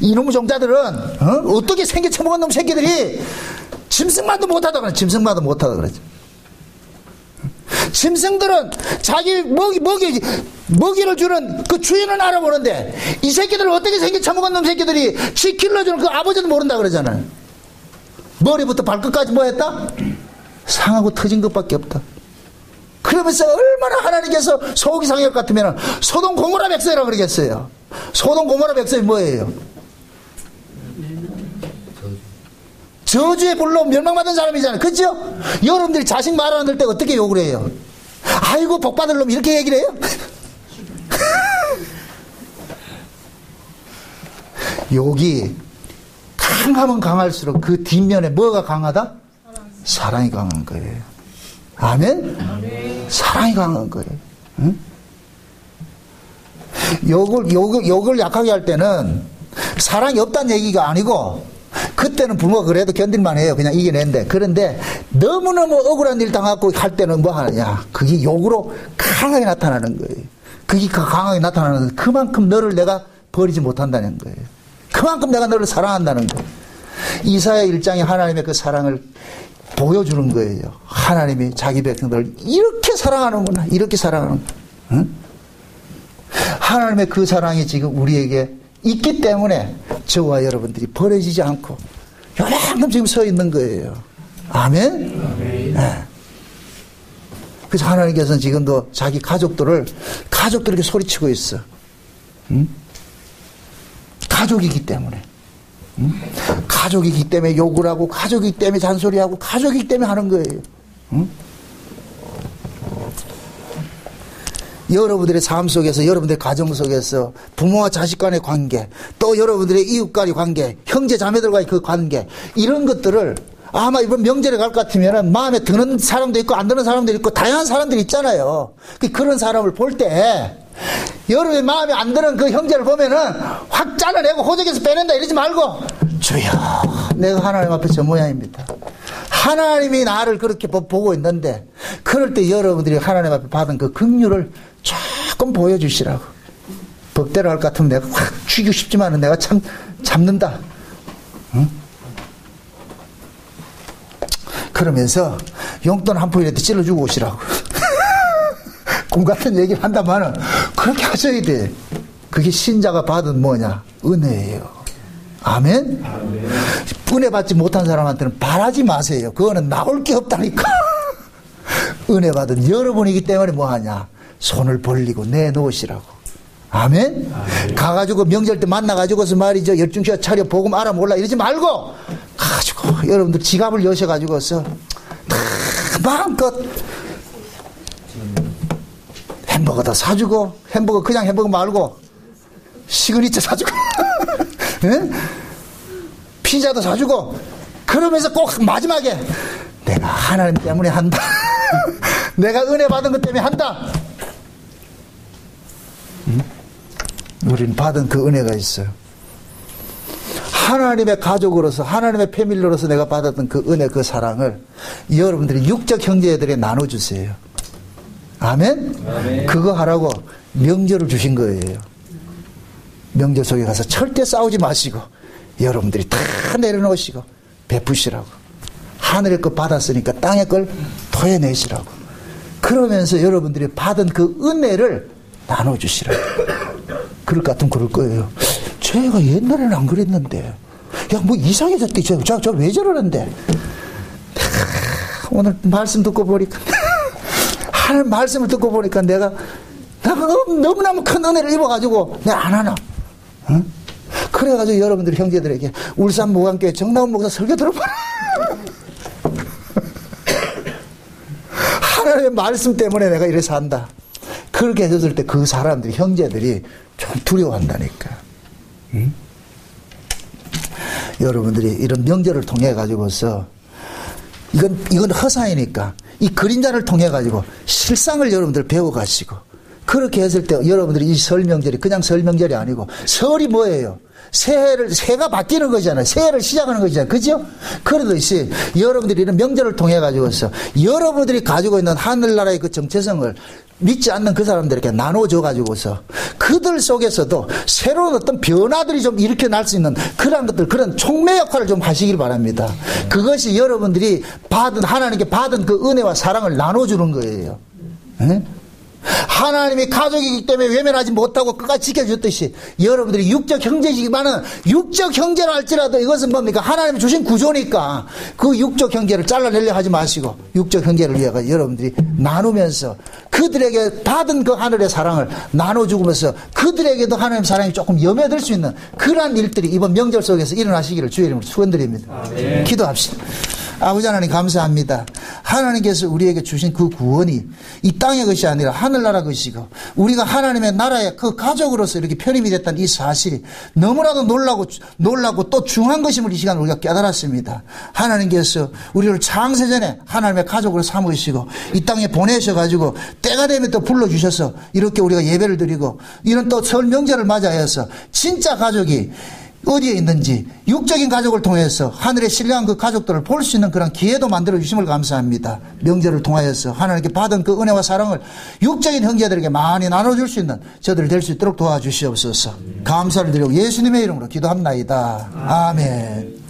이놈의 종자들은, 어떻게 생겨 처먹은 놈 새끼들이 짐승만도 못하다 그래. 짐승만도 못하다 그러죠. 짐승들은 자기 먹이를 주는 그 주인은 알아보는데 이 새끼들을 어떻게 생겨 처먹은 놈 새끼들이 지 길러주는 그 아버지도 모른다 그러잖아요. 머리부터 발끝까지 뭐 했다? 상하고 터진 것밖에 없다. 그러면서 얼마나 하나님께서 속이 상할 것 같으면 소돔 고모라 백성이라고 그러겠어요. 소돔 고모라 백성이 뭐예요? 저주의 불로 멸망받은 사람이잖아요. 그죠? 여러분들이 자식 말 안 들 때 어떻게 욕을 해요? 아이고 복받을 놈 이렇게 얘기를 해요? 욕이 강하면 강할수록 그 뒷면에 뭐가 강하다? 사랑이 강한 거예요. 아멘? 아멘. 사랑이 강한 거예요. 응? 욕을 약하게 할 때는 사랑이 없다는 얘기가 아니고, 그때는 부모가 그래도 견딜만 해요. 그냥 이겨낸데. 그런데 너무너무 억울한 일 당하고 할 때는 뭐 하느냐. 그게 욕으로 강하게 나타나는 거예요. 그게 강하게 나타나는 그만큼 너를 내가 버리지 못한다는 거예요. 그만큼 내가 너를 사랑한다는 거예요. 이사야 1장에 하나님의 그 사랑을 보여주는 거예요. 하나님이 자기 백성들을 이렇게 사랑하는구나. 이렇게 사랑하는구나. 응? 하나님의 그 사랑이 지금 우리에게 있기 때문에 저와 여러분들이 버려지지 않고 요만큼 지금 서 있는 거예요. 아멘? 아멘. 네. 그래서 하나님께서는 지금도 자기 가족들에게 소리치고 있어. 응? 가족이기 때문에. 응? 가족이기 때문에 욕을 하고, 가족이기 때문에 잔소리하고, 가족이기 때문에 하는 거예요. 응? 여러분들의 삶 속에서, 여러분들의 가정 속에서 부모와 자식 간의 관계, 또 여러분들의 이웃 간의 관계, 형제 자매들과의 그 관계, 이런 것들을 아마 이번 명절에 갈 것 같으면 마음에 드는 사람도 있고 안 드는 사람도 있고 다양한 사람들이 있잖아요. 그런 사람을 볼 때 여러분의 마음에 안 드는 그 형제를 보면은 확 잘라내고 호적에서 빼낸다 이러지 말고, 주여 내가 하나님 앞에 저 모양입니다. 하나님이 나를 그렇게 보고 있는데, 그럴 때 여러분들이 하나님 앞에 받은 그 긍휼을 조금 보여주시라고. 법대로 할 것 같으면 내가 확 죽이고 싶지만은 내가 참 잡는다. 응? 그러면서 용돈 한 푼이라도 찔러주고 오시라고. 공 같은 얘기를 한다마는 그렇게 하셔야 돼. 그게 신자가 받은 뭐냐? 은혜예요. 아멘? 아멘. 은혜 받지 못한 사람한테는 바라지 마세요. 그거는 나올 게 없다니까. 은혜 받은 여러분이기 때문에 뭐하냐? 손을 벌리고 내놓으시라고. 아멘? 아멘. 가가지고 명절 때 만나가지고서 말이죠. 열중시가 차려 복음 알아 몰라 이러지 말고, 가가지고 여러분들 지갑을 여셔가지고서 마음껏 햄버거도 사주고, 햄버거 그냥 햄버거 말고 시그니처 사주고 네? 피자도 사주고, 그러면서 꼭 마지막에 내가 하나님 때문에 한다. 내가 은혜 받은 것 때문에 한다. 우리는 받은 그 은혜가 있어요. 하나님의 가족으로서, 하나님의 패밀리로서 내가 받았던 그 은혜, 그 사랑을 여러분들이 육적 형제들에게 나눠주세요. 아멘? 아멘. 그거 하라고 명절을 주신 거예요. 명절 속에 가서 절대 싸우지 마시고 여러분들이 다 내려놓으시고 베푸시라고. 하늘의 것 받았으니까 땅의 걸 토해내시라고. 그러면서 여러분들이 받은 그 은혜를 나눠주시라고. 그럴 것 같으면 그럴 거예요. 제가 옛날에는 안 그랬는데, 야 뭐 이상해졌대. 저 왜 저러는데. 오늘 말씀 듣고 보니까 하나님 말씀을 듣고 보니까 내가 너무너무 큰 은혜를 입어가지고 내가 안 하나. 응? 그래가지고 여러분들 형제들에게 울산 모강교회 정나운 목사 설교 들어봐라. 하나님의 말씀 때문에 내가 이래서 한다. 그렇게 해줬을 때 그 사람들이, 형제들이 좀 두려워한다니까. 응? 여러분들이 이런 명절을 통해 가지고서 이건 허상이니까 이 그림자를 통해 가지고 실상을 여러분들 배워가시고, 그렇게 했을 때 여러분들이 이 설 명절이 그냥 설 명절이 아니고, 설이 뭐예요? 새해가 바뀌는 거잖아요. 새해를 시작하는 거잖아요. 그죠? 그러듯이 여러분들이 이런 명절을 통해 가지고서 여러분들이 가지고 있는 하늘나라의 그 정체성을 믿지 않는 그 사람들에게 나눠줘 가지고서 그들 속에서도 새로운 어떤 변화들이 좀 일으켜날 수 있는 그런 것들, 그런 촉매 역할을 좀 하시길 바랍니다. 그것이 여러분들이 하나님께 받은 그 은혜와 사랑을 나눠주는 거예요. 네? 하나님이 가족이기 때문에 외면하지 못하고 끝까지 지켜줬듯이 여러분들이 육적 형제이지만은 육적 형제라 할지라도 이것은 뭡니까? 하나님이 주신 구조니까 그 육적 형제를 잘라내려 하지 마시고 육적 형제를 위해서 여러분들이 나누면서 그들에게 받은 그 하늘의 사랑을 나눠주면서 그들에게도 하나님 사랑이 조금 염해될 수 있는 그러한 일들이 이번 명절 속에서 일어나시기를 주의 이름으로 축원드립니다. 아멘. 기도합시다. 아버지 하나님 감사합니다. 하나님께서 우리에게 주신 그 구원이 이 땅의 것이 아니라 하늘나라 것이고 우리가 하나님의 나라의 그 가족으로서 이렇게 편입이 됐다는 이 사실이 너무나도 놀라고 또 중요한 것임을 이 시간 우리가 깨달았습니다. 하나님께서 우리를 창세전에 하나님의 가족으로 삼으시고 이 땅에 보내셔가지고 때가 되면 또 불러주셔서 이렇게 우리가 예배를 드리고 이런 또 설 명절을 맞이하여서 진짜 가족이 어디에 있는지 육적인 가족을 통해서 하늘에 신령한 그 가족들을 볼 수 있는 그런 기회도 만들어 주심을 감사합니다. 명절을 통하여서 하나님께 받은 그 은혜와 사랑을 육적인 형제들에게 많이 나눠줄 수 있는 저들이 될 수 있도록 도와주시옵소서. 감사를 드리고 예수님의 이름으로 기도합나이다. 아멘.